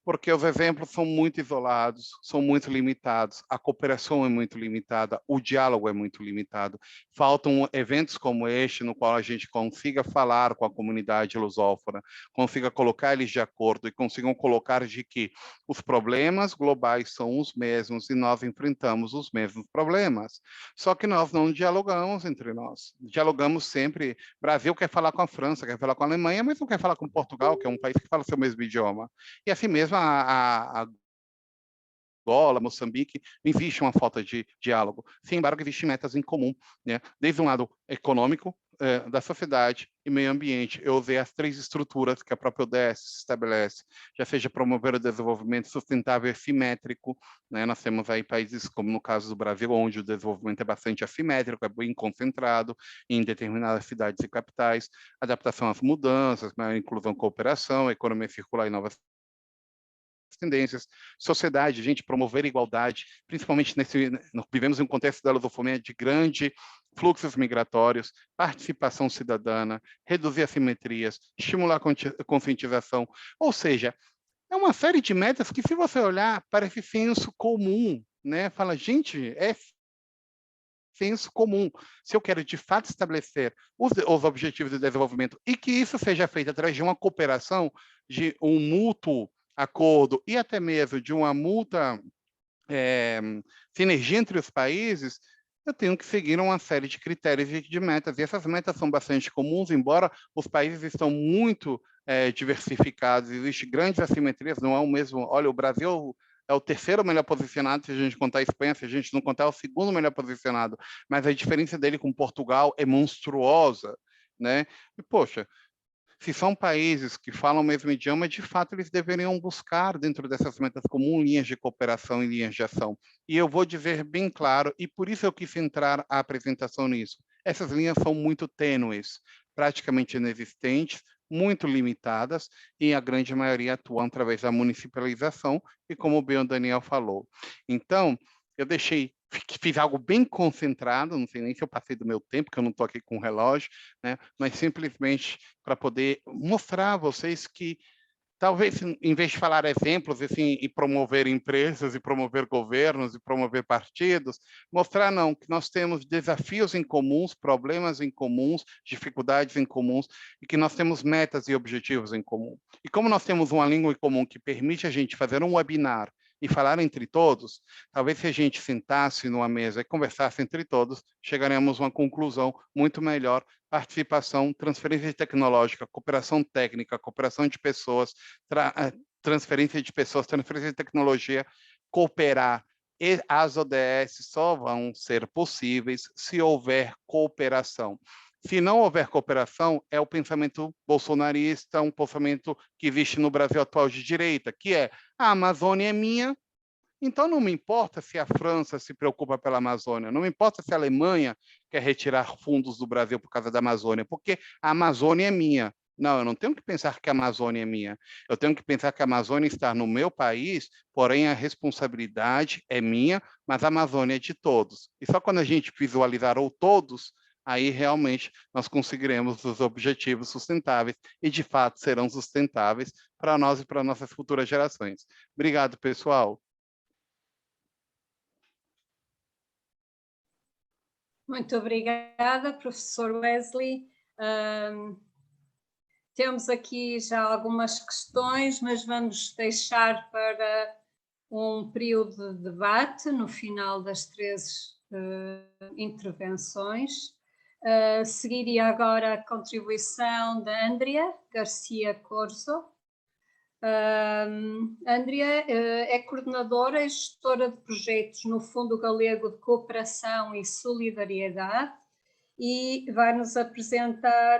porque os exemplos são muito isolados, são muito limitados, a cooperação é muito limitada, o diálogo é muito limitado. Faltam eventos como este, no qual a gente consiga falar com a comunidade lusófona, consiga colocar eles de acordo e consigam colocar de que os problemas globais são os mesmos e nós enfrentamos os mesmos problemas. Só que nós não dialogamos entre nós. Dialogamos sempre. O Brasil quer falar com a França, quer falar com a Alemanha, mas não quer falar com Portugal, que é um país que fala o seu mesmo idioma. E assim mesmo a Angola, Moçambique, existe uma falta de diálogo. Sem embargo, existem metas em comum, né? Desde um lado econômico, da sociedade e meio ambiente. Eu usei as 3 estruturas que a própria ODS estabelece, já seja promover o desenvolvimento sustentável e simétrico, né? Nós temos aí países, como no caso do Brasil, onde o desenvolvimento é bastante assimétrico, é bem concentrado em determinadas cidades e capitais, adaptação às mudanças, né? Inclusão, cooperação, economia circular e novas tendências, sociedade, gente, promover a igualdade, principalmente nós vivemos em um contexto da lusofonia de grande fluxos migratórios, participação cidadã, reduzir assimetrias, estimular a conscientização, ou seja, é uma série de metas que, se você olhar, parece senso comum, né? Fala, gente, é senso comum. Se eu quero, de fato, estabelecer os objetivos de desenvolvimento e que isso seja feito através de uma cooperação, de um mútuo acordo e até mesmo de uma multa sinergia entre os países, eu tenho que seguir uma série de critérios e de metas. E essas metas são bastante comuns, embora os países estão muito diversificados, existem grandes assimetrias, não é o mesmo. Olha, o Brasil é o 3º melhor posicionado, se a gente contar a Espanha, se a gente não contar, é o 2º melhor posicionado. Mas a diferença dele com Portugal é monstruosa, né? E, poxa, se são países que falam o mesmo idioma, de fato eles deveriam buscar dentro dessas metas comuns linhas de cooperação e linhas de ação. E eu vou dizer bem claro, e por isso eu quis entrar a apresentação nisso, essas linhas são muito tênues, praticamente inexistentes, muito limitadas, e a grande maioria atuam através da municipalização, e como bem o Daniel falou. Então, eu fiz algo bem concentrado, não sei nem se eu passei do meu tempo, que eu não estou aqui com o relógio, né? Mas simplesmente para poder mostrar a vocês que, talvez, em vez de falar exemplos assim, e promover empresas, e promover governos, e promover partidos, mostrar não, que nós temos desafios em comuns, problemas em comuns, dificuldades em comuns, e que nós temos metas e objetivos em comum. E como nós temos uma língua em comum que permite a gente fazer um webinar e falar entre todos, talvez se a gente sentasse numa mesa e conversasse entre todos, chegaremos a uma conclusão muito melhor. Participação, transferência tecnológica, cooperação técnica, cooperação de pessoas, transferência de pessoas, transferência de tecnologia, cooperar. E as ODS só vão ser possíveis se houver cooperação. Se não houver cooperação, é o pensamento bolsonarista, um pensamento que existe no Brasil atual de direita, que é: a Amazônia é minha, então não me importa se a França se preocupa pela Amazônia, não me importa se a Alemanha quer retirar fundos do Brasil por causa da Amazônia, porque a Amazônia é minha. Não, eu não tenho que pensar que a Amazônia é minha. Eu tenho que pensar que a Amazônia está no meu país, porém a responsabilidade é minha, mas a Amazônia é de todos. E só quando a gente visualizar o todos, aí realmente nós conseguiremos os objetivos sustentáveis e, de fato, serão sustentáveis para nós e para nossas futuras gerações. Obrigado, pessoal. Muito obrigada, professor Wesley. Temos aqui já algumas questões, mas vamos deixar para um período de debate no final das 3 intervenções. Seguiria agora a contribuição da Andrea Garcia Corzo. Andrea é coordenadora e gestora de projetos no Fundo Galego de Cooperação e Solidariedade e vai-nos apresentar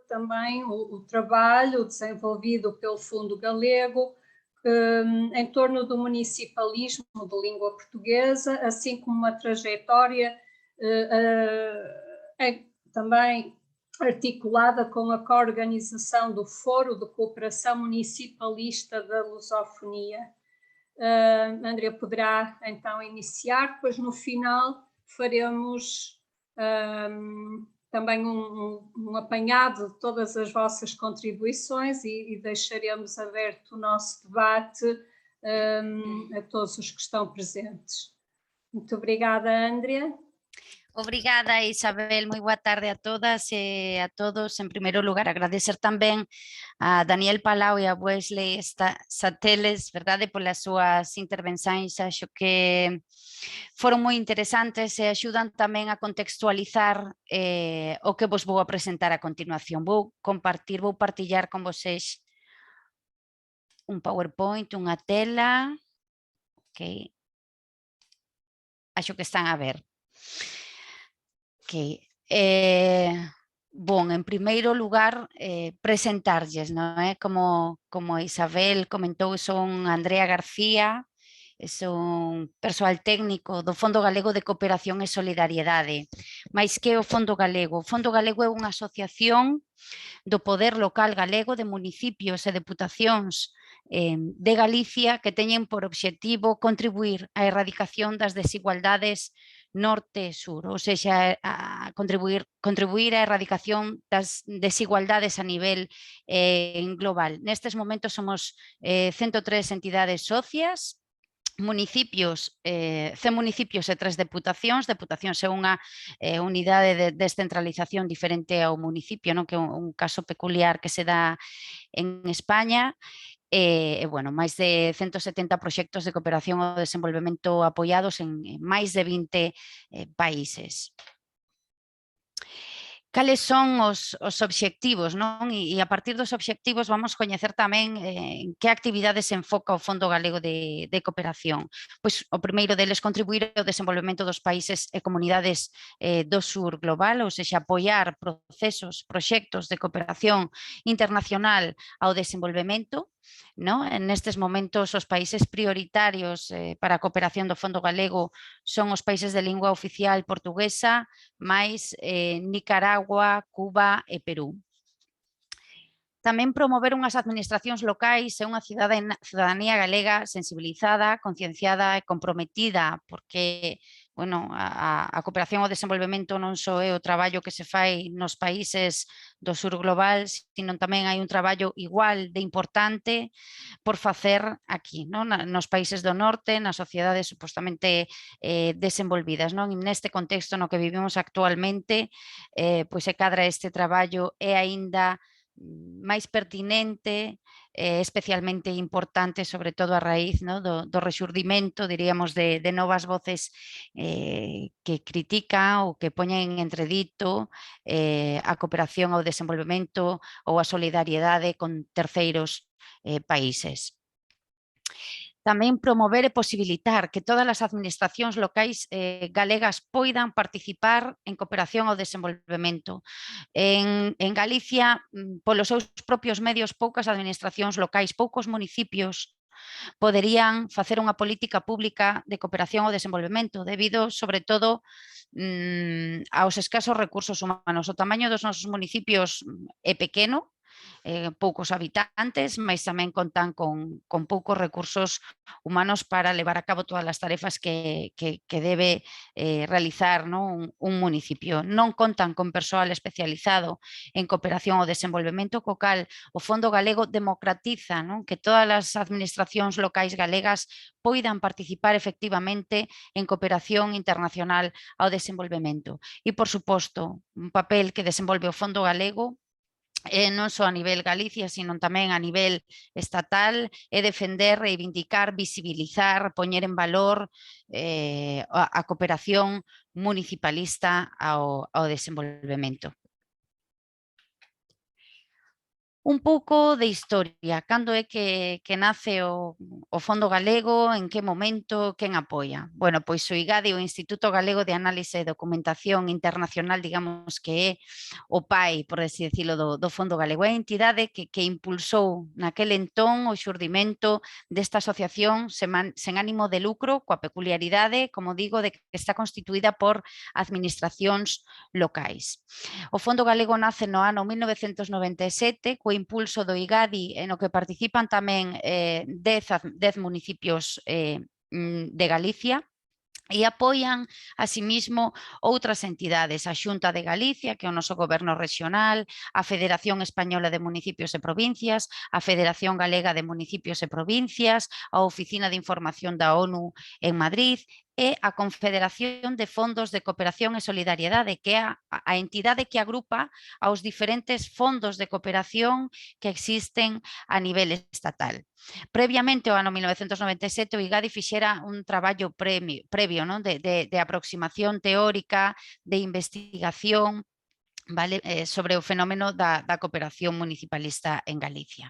também o trabalho desenvolvido pelo Fundo Galego em torno do municipalismo de língua portuguesa, assim como uma trajetória também articulada com a coorganização do Foro de Cooperação Municipalista da Lusofonia. Andrea poderá então iniciar, depois no final faremos também um apanhado de todas as vossas contribuições e deixaremos aberto o nosso debate a todos os que estão presentes. Muito obrigada, Andrea. Obrigada, Isabel. Moi boa tarde a todas e a todos. En primeiro lugar, agradecer tamén a Daniel Palau e a Wesley Sateles, verdade, polas súas intervencións. Acho que foron moi interesantes e axudan tamén a contextualizar o que vos vou a presentar a continuación. Vou partillar con vocês un PowerPoint, unha tela. Ok. Acho que están a ver. Ok. Bon, en primeiro lugar, presentarlles, non é? Como Isabel comentou, son Andrea García, son persoal técnico do Fondo Galego de Cooperación e Solidariedade. Mais que o Fondo Galego? O Fondo Galego é unha asociación do poder local galego de municipios e deputacións de Galicia que teñen por obxectivo contribuir á erradicación das desigualdades norte e sur, ou seja, a contribuir á erradicación das desigualdades a nivel global. Nestes momentos somos 103 entidades socias, municipios, 100 municipios e 3 deputacións. Deputacións é unha unidade de descentralización diferente ao municipio, non? Que é un caso peculiar que se dá en España. Bueno, máis de 170 proxectos de cooperación ao desenvolvemento apoiados en máis de 20 países. Cales son os obxectivos, non? E a partir dos obxectivos vamos coñecer tamén en que actividades se enfoca o Fondo Galego de Cooperación. Pois o primeiro deles, contribuir ao desenvolvemento dos países e comunidades do sur global, ou seja, apoiar proxectos de cooperación internacional ao desenvolvemento. No? Nestes momentos os países prioritarios para a cooperación do Fondo Galego son os países de lingua oficial portuguesa, máis Nicaragua, Cuba e Perú. Tamén promover unhas administracións locais e unha cidadanía galega sensibilizada, concienciada e comprometida, porque bueno, a cooperación ao desenvolvemento non só é o traballo que se fai nos países do sur global, sino tamén hai un traballo igual de importante por facer aquí, non? Nos países do norte, nas sociedades supostamente desenvolvidas, non? E neste contexto no que vivimos actualmente, pois se cadra este traballo é aínda máis pertinente, especialmente importante, sobre todo a raíz, no, do rexurdimento, diríamos, de novas voces que critican ou que poñen en entredito a cooperación ao desenvolvemento ou a solidariedade con terceiros países. Tamén promover e posibilitar que todas as administracións locais galegas poidan participar en cooperación ao desenvolvemento. En Galicia, polos seus propios medios, poucas administracións locais, poucos municipios poderían facer unha política pública de cooperación ao desenvolvemento debido, sobre todo, aos escasos recursos humanos. O tamaño dos nosos municipios é pequeno, poucos habitantes, mas tamén contan con poucos recursos humanos para levar a cabo todas as tarefas que debe realizar, non? Un municipio. Non contan con persoal especializado en cooperación ao desenvolvemento, co cal o Fondo Galego democratiza, non? Que todas as administracións locais galegas poidan participar efectivamente en cooperación internacional ao desenvolvemento. E, por suposto, un papel que desenvolve o Fondo Galego non só a nivel Galicia, sino tamén a nivel estatal, é defender, reivindicar, visibilizar, poñer en valor a cooperación municipalista ao desenvolvemento. Un pouco de historia, cando é que nace o Fondo Galego, en que momento, quen apoia? Bueno, pois o IGADI, o Instituto Galego de Análise e Documentación Internacional, digamos que é o pai, por así decirlo, do Fondo Galego. É a entidade que impulsou naquel entón o xurdimento desta asociación sen ánimo de lucro, coa peculiaridade, como digo, de que está constituída por administracións locais. O Fondo Galego nace no ano 1997, co impulso do IGADI, no que participan tamén 10 municipios de Galicia, e apoian, asimismo, outras entidades, a Xunta de Galicia, que é o noso goberno regional, a Federación Española de Municipios e Provincias, a Federación Galega de Municipios e Provincias, a Oficina de Información da ONU en Madrid e a Confederación de Fondos de Cooperación e Solidariedade, que é a entidade que agrupa aos diferentes fondos de cooperación que existen a nivel estatal. Previamente, ao ano 1997, o IGADI fixera un traballo previo, non? de aproximación teórica, de investigación, vale? Sobre o fenómeno da cooperación municipalista en Galicia.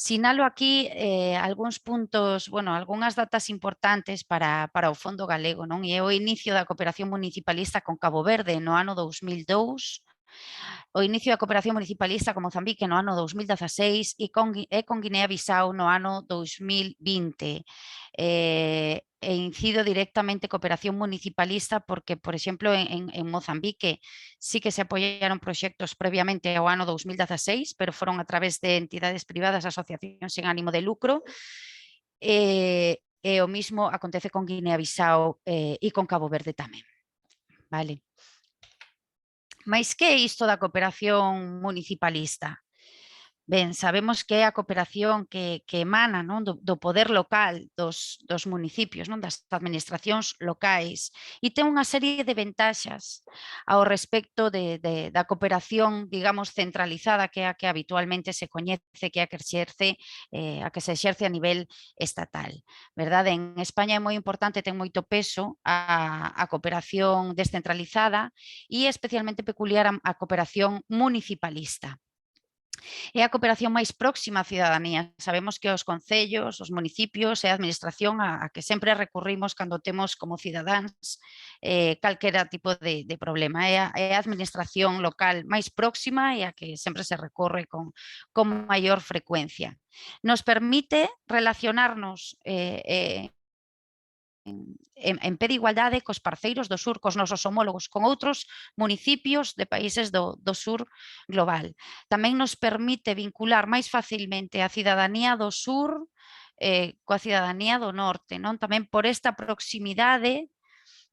Sinalo aquí algúns puntos, bueno, algunhas datas importantes para o Fondo Galego, non? E é o inicio da cooperación municipalista con Cabo Verde no ano 2002, o inicio da cooperación municipalista con Mozambique no ano 2016 e con Guinea-Bissau no ano 2020. E incido directamente cooperación municipalista porque, por exemplo, en Mozambique sí que se apoyaron proxectos previamente ao ano 2016, pero foron a través de entidades privadas, asociacións sen ánimo de lucro, e o mismo acontece con Guinea-Bissau e con Cabo Verde tamén. Vale. Mais que é isto da cooperación municipalista? Ben, sabemos que é a cooperación que emana, non? do poder local dos municipios, non? Das administracións locais, e ten unha serie de ventaxas ao respecto da cooperación, digamos, centralizada, que é a que habitualmente se coñece, que é a que se exerce a nivel estatal, verdade? En España é moi importante, ten moito peso a cooperación descentralizada e especialmente peculiar a cooperación municipalista. É a cooperación máis próxima á cidadanía. Sabemos que os concellos, os municipios e a administración a que sempre recurrimos cando temos como cidadáns calquera tipo de problema. É a administración local máis próxima e a que sempre se recorre con maior frecuencia. Nos permite relacionarnos en pé de igualdade cos parceiros do sur, cos nosos homólogos, con outros municipios de países do sur global. Tamén nos permite vincular máis facilmente a cidadanía do sur coa cidadanía do norte, non? Tamén por esta proximidade,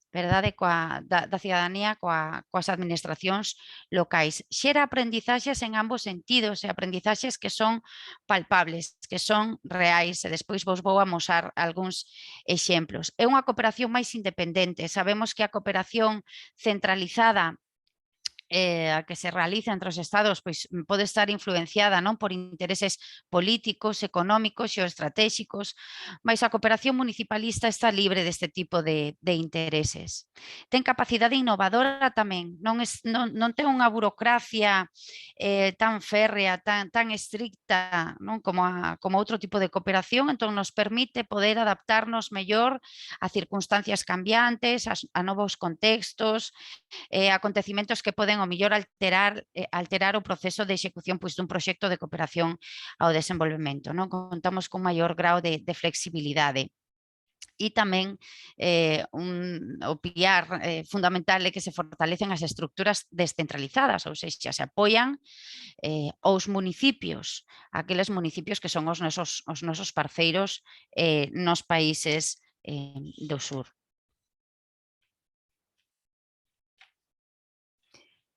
verdade, da cidadanía coas administracións locais. Xera aprendizaxes en ambos sentidos, e aprendizaxes que son palpables, que son reais, e despois vos vou amosar algúns exemplos. É unha cooperación máis independente. Sabemos que a cooperación centralizada a que se realiza entre os estados pois pode estar influenciada non por intereses políticos, económicos, xeoestratégicos, mas a cooperación municipalista está libre deste tipo de intereses. Ten capacidade innovadora tamén, non ten unha burocracia tan férrea, tan estricta, non? Como outro tipo de cooperación, entón nos permite poder adaptarnos mellor a circunstancias cambiantes, a novos contextos, acontecimentos que poden ao mellor alterar o proceso de execución dun proxecto de cooperación ao desenvolvemento, non? Contamos con maior grau de flexibilidade. E tamén o pilar fundamental é que se fortalecen as estructuras descentralizadas, ou seja, se apoian os municipios, aqueles municipios que son os nosos parceiros nos países do sur.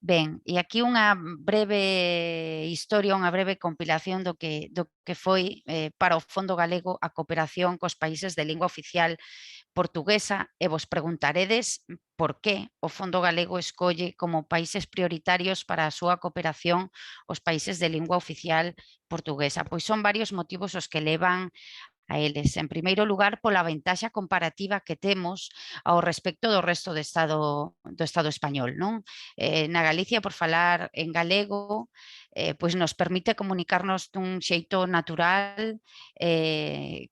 Ben, e aquí unha breve historia, unha breve compilación do que foi para o Fondo Galego a cooperación cos países de lingua oficial portuguesa e vos preguntaredes por que o Fondo Galego escolle como países prioritarios para a súa cooperación os países de lingua oficial portuguesa. Pois son varios motivos os que levan a eles. En primeiro lugar, pola ventaxa comparativa que temos ao respecto do resto do Estado español. Non? Na Galicia, por falar en galego, pois nos permite comunicarnos dun xeito natural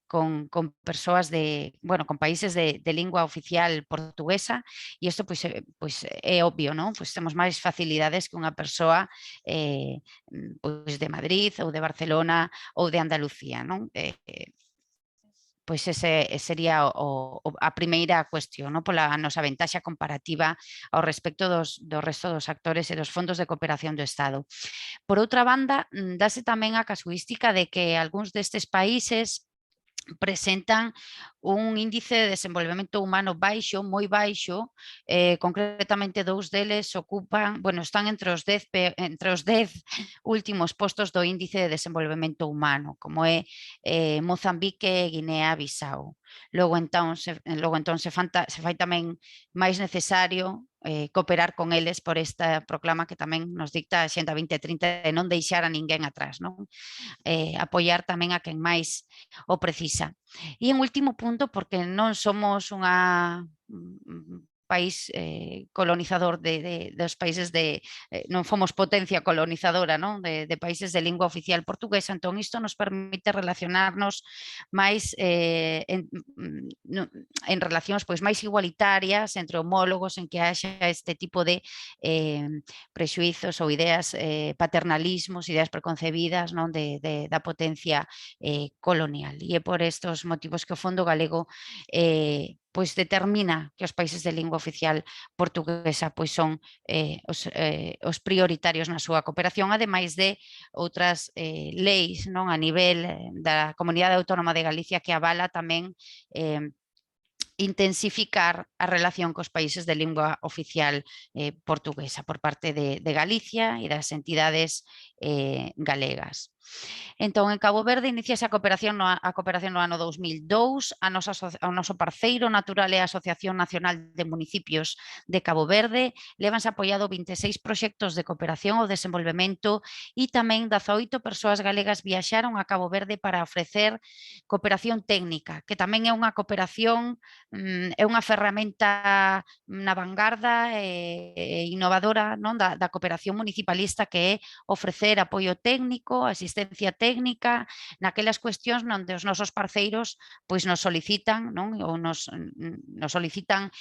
con persoas con países de lingua oficial portuguesa, e isto pois é obvio, non? Pois temos máis facilidades que unha persoa pois de Madrid ou de Barcelona ou de Andalucía, non? Pois ese sería a primeira cuestión, non? Pola nosa ventaxa comparativa ao respecto do resto dos actores e dos fondos de cooperación do Estado. Por outra banda, dáse tamén a casuística de que algúns destes países presentan un índice de desenvolvemento humano baixo, moi baixo, concretamente dous deles están entre os 10 últimos postos do índice de desenvolvemento humano, como é Mozambique e Guinea-Bissau. Logo entón se fai tamén máis necesario cooperar con eles por esta proclama que tamén nos dicta a Xenda 2030 de non deixar a ninguén atrás, non? Apoiar tamén a quen máis o precisa. E en último punto, porque non somos unha país colonizador dos países non fomos potencia colonizadora, non? De países de lingua oficial portuguesa, entón isto nos permite relacionarnos máis en relacións pois máis igualitarias entre homólogos, en que haxa este tipo de prexuizos ou ideas, paternalismos, ideas preconcebidas, non? Da potencia colonial. E é por estes motivos que o Fondo Galego pois determina que os países de lingua oficial portuguesa pois son os prioritarios na súa cooperación, ademais de outras leis, non? A nivel da Comunidade Autónoma de Galicia, que avala tamén intensificar a relación cos países de lingua oficial portuguesa por parte de Galicia e das entidades galegas. Entón, en Cabo Verde iníciase a cooperación no ano 2002, o noso parceiro natural é a Asociación Nacional de Municipios de Cabo Verde, levanse apoiado 26 proxectos de cooperación ao desenvolvemento e tamén 18 persoas galegas viaxaron a Cabo Verde para ofrecer cooperación técnica, que tamén é unha cooperación, é unha ferramenta na vanguarda e innovadora, non? Da cooperación municipalista, que é ofrecer apoio técnico, asistencia técnica naquelas cuestións onde os nosos parceiros pois nos solicitan, non? Ou nos solicitan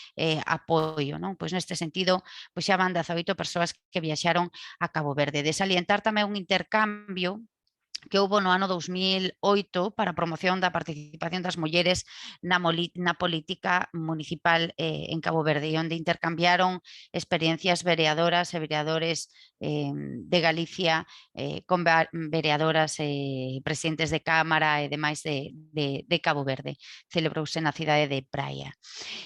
apoio, non? Pois neste sentido, pois xa van 18 persoas que viaxaron a Cabo Verde. De salientar tamén un intercambio que houbo no ano 2008 para a promoción da participación das mulleres na política municipal en Cabo Verde, onde intercambiaron experiencias vereadoras e vereadores de Galicia con vereadoras e presidentes de Cámara e demais de Cabo Verde. Celebrouse na cidade de Praia.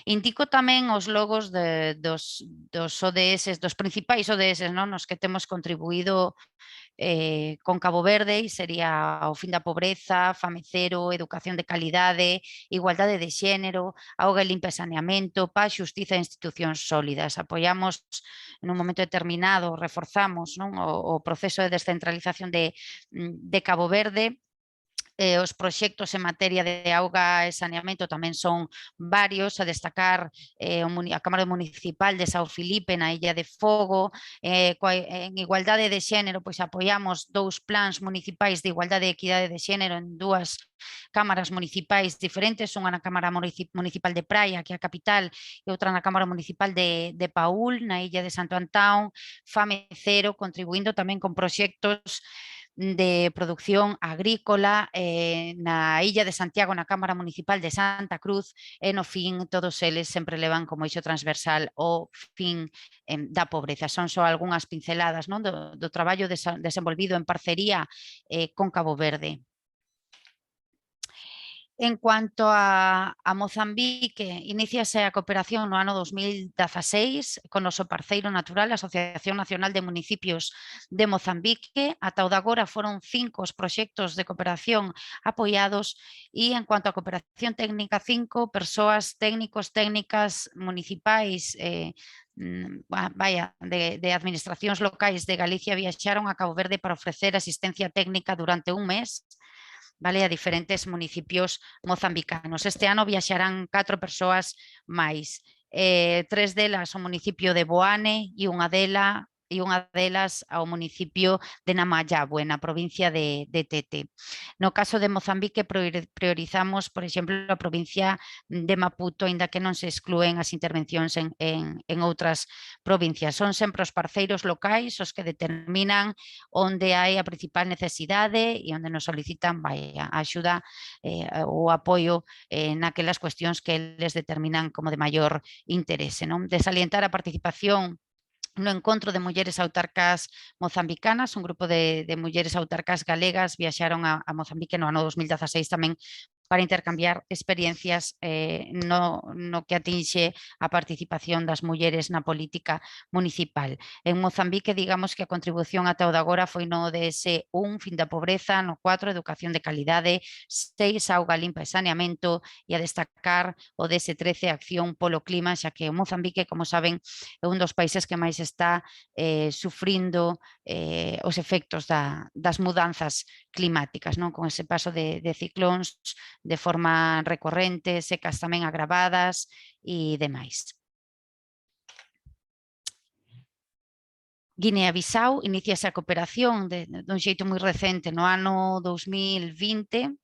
Indico tamén os logos dos ODS, dos principais ODS, non? Nos que temos contribuído con Cabo Verde, e sería o fin da pobreza, fame cero, educación de calidade, igualdade de xénero, auga limpia e saneamento, paz, xustiza e institucións sólidas. Apoiamos nun momento determinado, reforzamos, non? O proceso de descentralización de Cabo Verde. Os proxectos en materia de auga e saneamento tamén son varios, a destacar a Cámara Municipal de São Filipe na Illa de Fogo. En igualdade de xénero, pois apoiamos 2 plans municipais de igualdade e equidade de xénero en 2 cámaras municipais diferentes, unha na Cámara Municipal de Praia, que é a capital, e outra na Cámara Municipal de Paúl, na Illa de Santo Antón. Fame cero, contribuindo tamén con proxectos de producción agrícola na Illa de Santiago, na Cámara Municipal de Santa Cruz, e no fin todos eles sempre levan como eixo transversal o fin da pobreza. Son só algunhas pinceladas, non? Do traballo desenvolvido en parcería con Cabo Verde. En cuanto a Mozambique, iníciase a cooperación no ano 2016 con o noso parceiro natural, a Asociación Nacional de Municipios de Mozambique. Ata o de agora foron 5 os proxectos de cooperación apoiados e en cuanto a cooperación técnica, 5 persoas, técnicos, técnicas municipais de administracións locais de Galicia viaxaron a Cabo Verde para ofrecer asistencia técnica durante un mes, vale, a diferentes municipios mozambicanos. Este ano viaxarán 4 persoas máis. 3 delas ao municipio de Boane e unha delas ao municipio de Namayabue, na provincia de Tete. No caso de Mozambique priorizamos, por exemplo, a provincia de Maputo, aínda que non se exclúen as intervencións en outras provincias. Son sempre os parceiros locais os que determinan onde hai a principal necesidade e onde nos solicitan a axuda ou apoio naquelas cuestións que eles determinan como de maior interese. De salientar a participación no encontro de mulleres autarcas mozambicanas, un grupo de mulleres autarcas galegas viaxaron a Mozambique no ano 2016 tamén para intercambiar experiencias no que atinxe a participación das mulleres na política municipal. En Mozambique, digamos que a contribución ata o de agora foi no ODS 1, fin da pobreza, no 4, educación de calidade, 6, auga limpa e saneamento, e a destacar o ODS 13, acción polo clima, xa que o Mozambique, como saben, é un dos países que máis está sufrindo os efectos das mudanzas climáticas, con ese paso de ciclóns de forma recorrente, secas tamén agravadas e demais. Guinea-Bissau iníciase a cooperación dun xeito moi recente no ano 2020.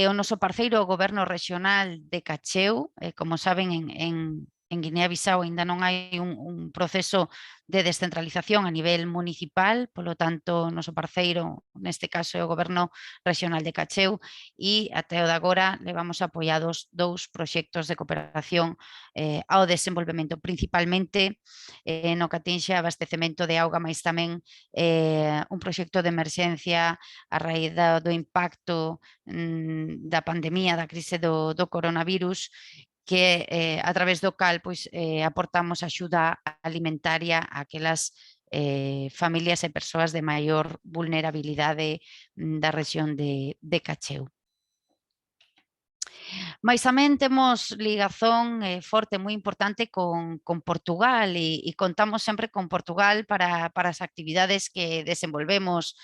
O noso parceiro o Goberno Regional de Cacheu, como saben, en Guinea-Bissau ainda non hai un proceso de descentralización a nivel municipal, polo tanto, o noso parceiro, neste caso, é o Goberno Regional de Cacheu, e até o de agora levamos apoiados 2 proxectos de cooperación ao desenvolvemento, principalmente no que atinxe abastecemento de auga, mas tamén un proxecto de emerxencia a raíz do impacto da pandemia, da crise do coronavirus, que a través do cal aportamos axuda alimentaria a aquelas familias e persoas de maior vulnerabilidade da rexión de Cacheu. Mais tamén temos ligazón forte, moi importante con Portugal e contamos sempre con Portugal para as actividades que desenvolvemos.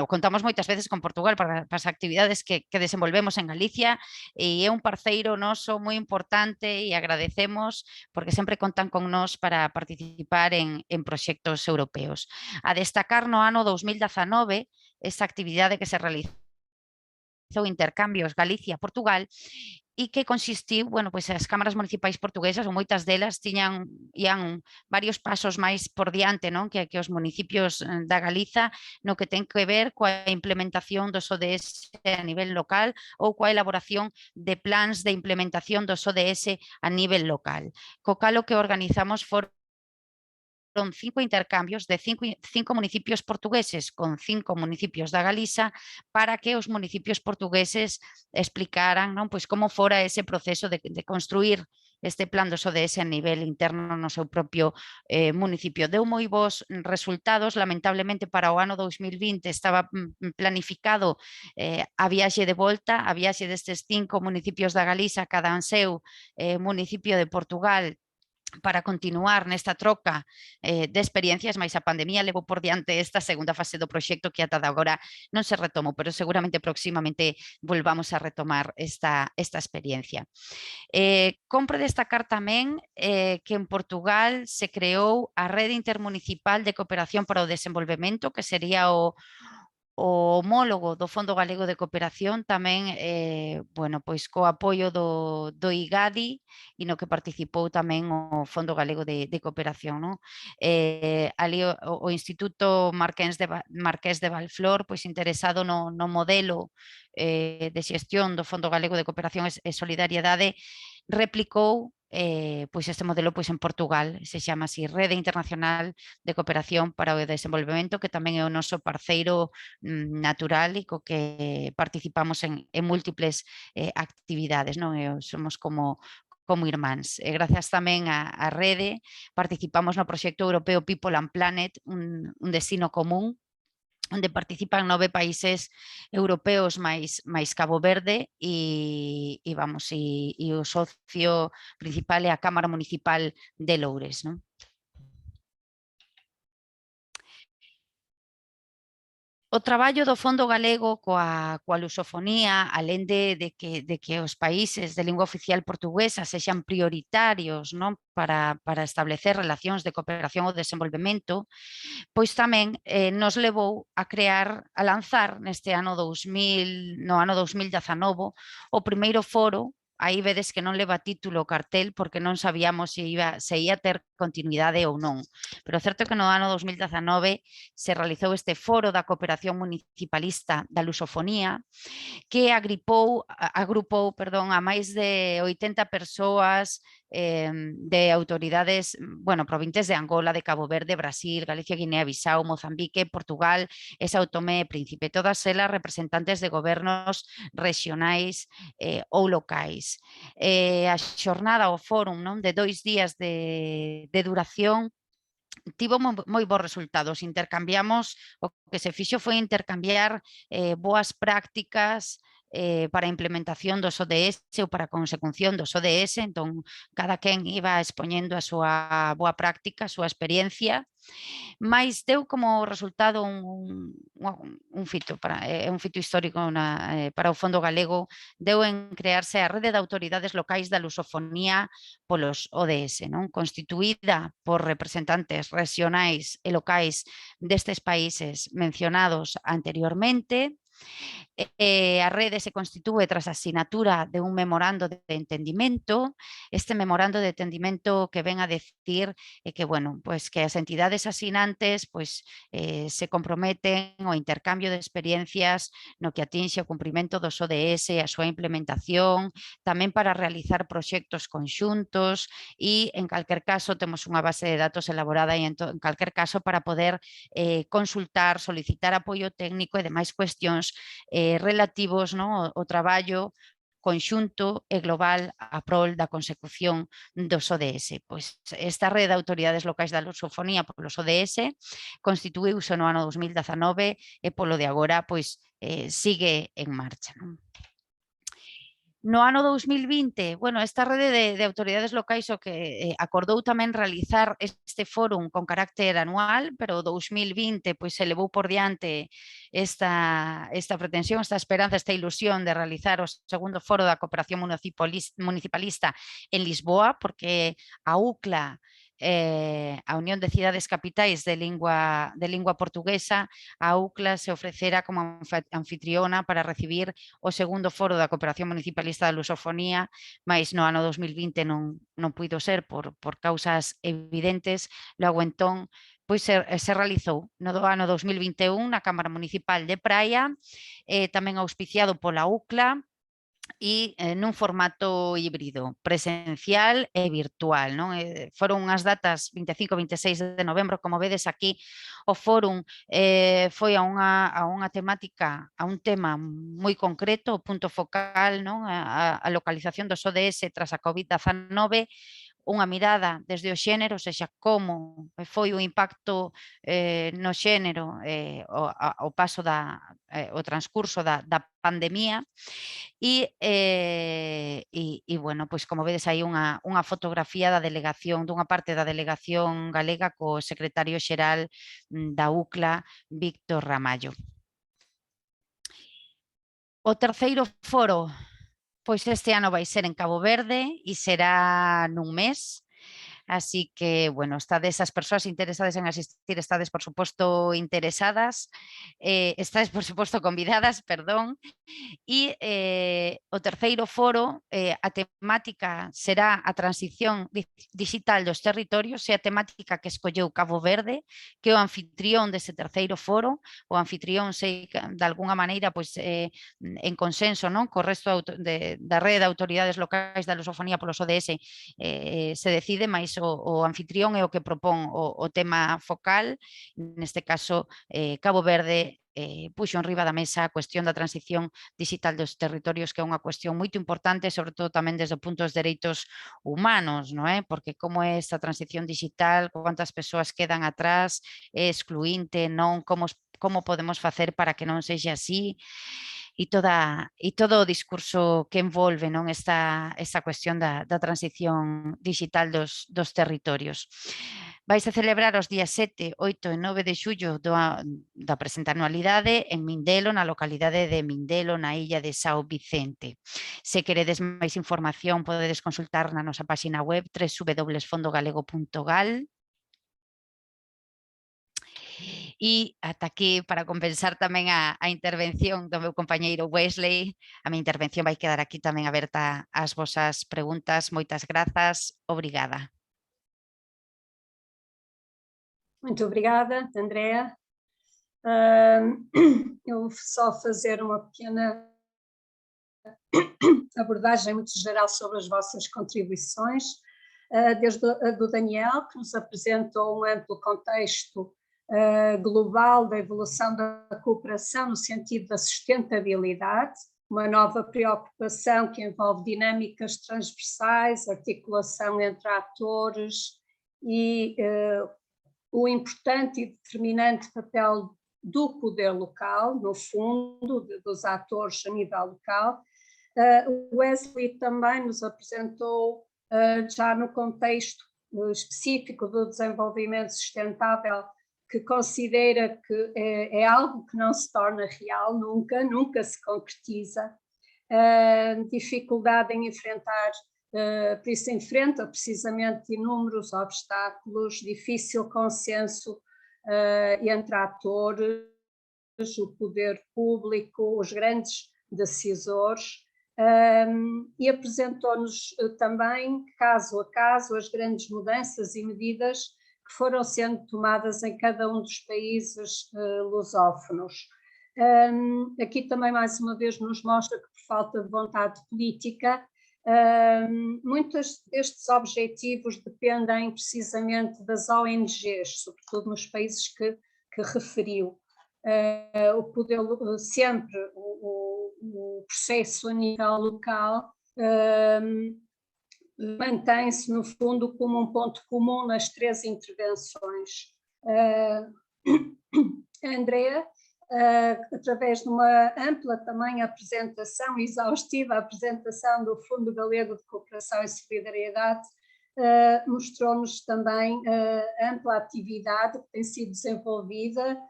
Contamos moitas veces con Portugal para as actividades que desenvolvemos en Galicia e é un parceiro noso moi importante e agradecemos porque sempre contan con nós para participar en proxectos europeos. A destacar no ano 2019 esta actividade que se realizou intercambios Galicia-Portugal e que consistiu, as cámaras municipais portuguesas, ou moitas delas, ian varios pasos máis por diante que os municipios da Galiza no que ten que ver coa implementación dos ODS a nivel local ou coa elaboración de plans de implementación dos ODS a nivel local. Co cal o que organizamos foron 5 intercambios de 5 municipios portugueses con 5 municipios da Galiza para que os municipios portugueses explicaran como fora ese proceso de construir este plan dos ODS a nivel interno no seu propio municipio. Deu moi bons resultados, lamentablemente para o ano 2020 estaba planificado a viaxe de volta, a viaxe destes 5 municipios da Galiza, cada seu municipio de Portugal, para continuar nesta troca de experiencias, mas a pandemia levou por diante esta segunda fase do proxecto que ata de agora non se retomou, pero seguramente próximamente volvamos a retomar esta experiencia. Compre destacar tamén que en Portugal se creou a Rede Intermunicipal de Cooperación para o Desenvolvemento, que sería o homólogo do Fondo Galego de Cooperación, tamén co apoio do IGADI e no que participou tamén o Fondo Galego de Cooperación. Ali o Instituto Marqués de Valflor, interesado no modelo de xestión do Fondo Galego de Cooperación e Solidariedade, replicou pois este modelo pois en Portugal se chama así Rede Internacional de Cooperación para o Desenvolvemento, que tamén é o noso parceiro natural e co que participamos en múltiples actividades, non? Somos como irmáns. E grazas tamén á rede participamos no proxecto europeo People and Planet, un destino común, onde participan 9 países europeos máis Cabo Verde e o socio principal é a Cámara Municipal de Loures, non? O traballo do Fondo Galego coa lusofonía, alén de que os países de lingua oficial portuguesa sexan prioritarios, non, para establecer relacións de cooperación ao desenvolvemento, pois tamén nos levou a lanzar neste ano 2019 o primeiro foro. Aí vedes que non leva título o cartel porque non sabíamos se ia ter continuidade ou non. Pero certo que no ano 2019 se realizou este foro da cooperación municipalista da lusofonía que agrupou a máis de 80 persoas de autoridades, provintes de Angola, de Cabo Verde, Brasil, Galicia, Guinea, Bissau, Mozambique, Portugal e São Tomé e Príncipe, todas elas representantes de gobernos regionais ou locais. A xornada, o fórum, non, de 2 días de duración, tivo moi bons resultados. Intercambiamos, o que se fixo foi intercambiar boas prácticas para a implementación dos ODS ou para a consecución dos ODS, entón cada quen iba expoñendo a súa boa práctica, a súa experiencia, mais deu como resultado un fito, un fito histórico para o Fondo Galego, deu en crearse a Rede de Autoridades Locais da Lusofonía polos ODS, non? Constituída por representantes regionais e locais destes países mencionados anteriormente. A rede se constitúe tras a asinatura de un memorando de entendimento. Este memorando de entendimento que ven a decir que, que as entidades asinantes se comprometen ao intercambio de experiencias no que atinxe o cumprimento dos ODS e a súa implementación, tamén para realizar proxectos conxuntos e, en calquer caso, temos unha base de datos elaborada e, en calquer caso, para poder consultar, solicitar apoio técnico e demais cuestións relativos ao traballo conxunto e global a prol da consecución dos ODS. Pois esta rede de autoridades locais da lusofonía polos ODS constituíuse no ano 2019 e polo de agora sigue en marcha. No ano 2020, esta rede de autoridades locais o que acordou tamén realizar este fórum con carácter anual, pero o 2020 se levou por diante esta pretensión, esta esperanza, esta ilusión de realizar o segundo foro da cooperación municipalista en Lisboa, porque a UCLA, a Unión de Cidades Capitais de lingua portuguesa, a UCLA se ofrecera como anfitriona para recibir o segundo foro da cooperación municipalista da lusofonía, mas no ano 2020 non puido ser por causas evidentes. Logo entón se realizou no ano 2021 na Cámara Municipal de Praia, tamén auspiciado pola UCLA, e nun formato híbrido, presencial e virtual, non? Foron unhas datas 25 e 26 de novembro, como vedes aquí, o fórum foi a unha temática, a un tema moi concreto, o punto focal, non? A localización dos ODS tras a COVID-19, unha mirada desde o xénero, ou seja, como foi o impacto no xénero o paso o transcurso da pandemia e como vedes aí unha fotografía da delegación, dunha parte da delegación galega co secretario xeral da UCLA, Víctor Ramallo. O terceiro foro este ano vai ser en Cabo Verde e será nun mes. Así que, bueno, estades as persoas interesadas en asistir, estades, por suposto, interesadas, estades, por suposto, convidadas, perdón. E o terceiro foro, a temática será a transición digital dos territorios, e a temática que escolleu Cabo Verde, que é o anfitrión dese terceiro foro. O anfitrión, sei que de alguna maneira, pois, en consenso, non, co resto da rede de autoridades locais da lusofonía polos ODS, se decide, mas o anfitrión é o que propón o tema focal. Neste caso, Cabo Verde puxo enriba da mesa a cuestión da transición digital dos territorios, que é unha cuestión moito importante, sobre todo tamén desde o punto dos dereitos humanos, non é? Porque como é esta transición digital, cuántas persoas quedan atrás, é excluinte, non? Como podemos facer para que non sexa así? E todo o discurso que envolve, non, esta cuestión da transición digital dos territorios. Vais a celebrar os días 7, 8 e 9 de xullo da presente anualidade en Mindelo, na localidade de Mindelo, na illa de São Vicente. Se queredes máis información, podedes consultar na nosa página web www.fondogalego.gal. E ata aquí, para compensar tamén a intervención do meu compañeiro Wesley, a miña intervención vai quedar aquí tamén aberta ás vosas preguntas. Moitas grazas, obrigada. Muito obrigada, Andrea. Eu vou só fazer uma pequena abordagem muito geral sobre as vossas contribuições, desde a do Daniel, que nos apresentou um amplo contexto global da evolução da cooperação no sentido da sustentabilidade, uma nova preocupação que envolve dinâmicas transversais, articulação entre atores e o importante e determinante papel do poder local, no fundo, dos atores a nível local. Wesley também nos apresentou, já no contexto específico do desenvolvimento sustentável, que considera que é algo que não se torna real, nunca se concretiza, dificuldade em enfrentar, por isso enfrenta precisamente inúmeros obstáculos, difícil consenso entre atores, o poder público, os grandes decisores, e apresentou-nos também, caso a caso, as grandes mudanças e medidas que foram sendo tomadas em cada um dos países lusófonos. Aqui também, mais uma vez, nos mostra que, por falta de vontade política, muitos destes objetivos dependem precisamente das ONGs, sobretudo nos países que referiu. O poder, sempre o processo a nível local mantém-se, no fundo, como um ponto comum nas três intervenções. Andrea, através de uma ampla também apresentação, exaustiva apresentação do Fundo Galego de Cooperação e Solidariedade, mostrou-nos também a ampla atividade que tem sido desenvolvida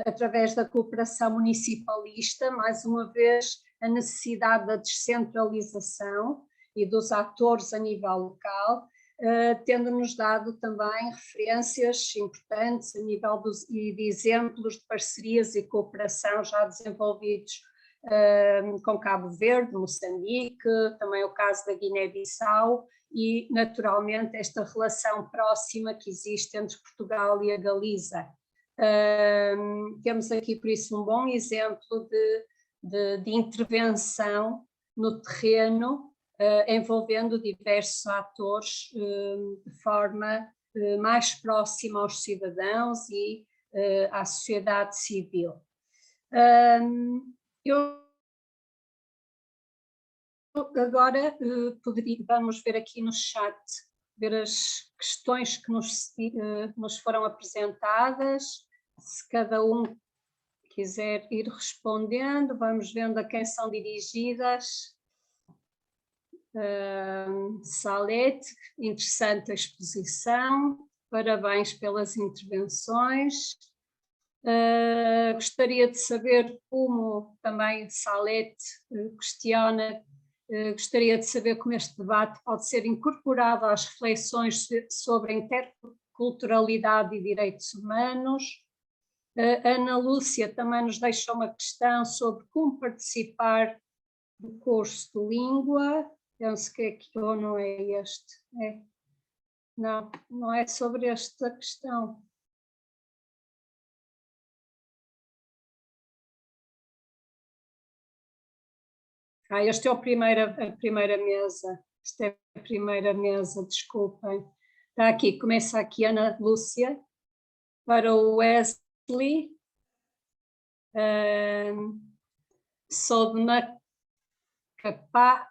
através da cooperação municipalista, mais uma vez a necessidade da descentralização e dos atores a nível local, tendo-nos dado também referências importantes a nível de exemplos de parcerias e cooperação já desenvolvidos com Cabo Verde, Moçambique, também o caso da Guiné-Bissau e, naturalmente, esta relação próxima que existe entre Portugal e a Galiza. Temos aqui, por isso, um bom exemplo de intervenção no terreno, envolvendo diversos atores de forma mais próxima aos cidadãos e à sociedade civil. Agora vamos ver aqui no chat, ver as questões que nos foram apresentadas, se cada um quiser ir respondendo, vamos vendo a quem são dirigidas. Salete, interessante a exposição, parabéns pelas intervenções. Gostaria de saber como também Salete questiona Gostaria de saber como este debate pode ser incorporado às reflexões sobre a interculturalidade e direitos humanos. Ana Lúcia também nos deixa uma questão sobre como participar do curso de língua. Penso que aqui ou não é este. Não, não é sobre esta questão. Esta é a primeira mesa. Esta é a primeira mesa, desculpem. Está aqui, começa aqui Ana Lúcia, para o Wesley, sobre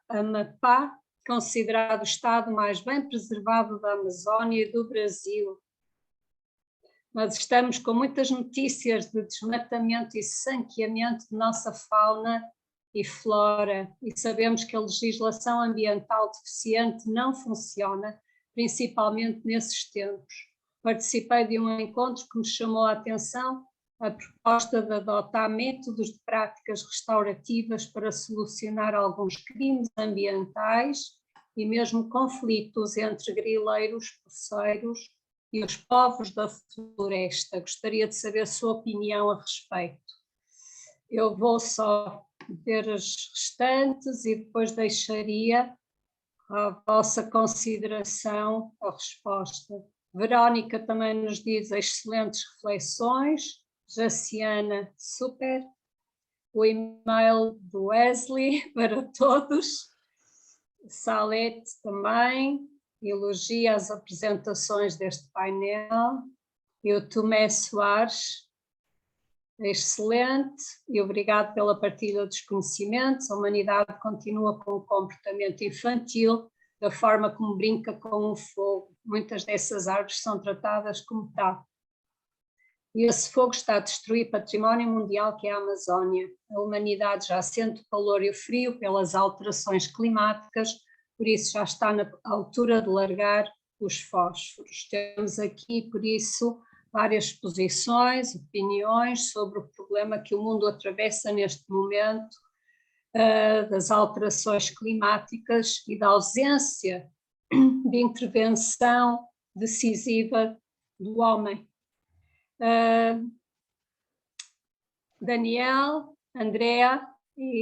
Amapá, considerado o estado mais bem preservado da Amazónia e do Brasil. Mas estamos com muitas notícias de desmatamento e saqueamento de nossa fauna e flora, e sabemos que a legislação ambiental deficiente não funciona, principalmente nesses tempos. Participei de um encontro que me chamou a atenção a proposta de adotar métodos de práticas restaurativas para solucionar alguns crimes ambientais e mesmo conflitos entre grileiros, poceiros e os povos da floresta. Gostaria de saber a sua opinião a respeito. Eu vou só ver as restantes e depois deixaria à vossa consideração a resposta. Verónica também nos diz excelentes reflexões. Jaciana, super. O e-mail do Wesley para todos. Salete também elogia as apresentações deste painel. E o Tomé Soares, excelente, e obrigado pela partilha dos conhecimentos. A humanidade continua com um comportamento infantil, da forma como brinca com o fogo. Muitas dessas árvores são tratadas como tal. E esse fogo está a destruir património mundial que é a Amazónia. A humanidade já sente o calor e o frio pelas alterações climáticas, por isso já está na altura de largar os fósforos. Temos aqui, por isso, várias posições, opiniões sobre o problema que o mundo atravessa neste momento, das alterações climáticas e da ausência de intervenção decisiva do homem. Daniel, Andrea e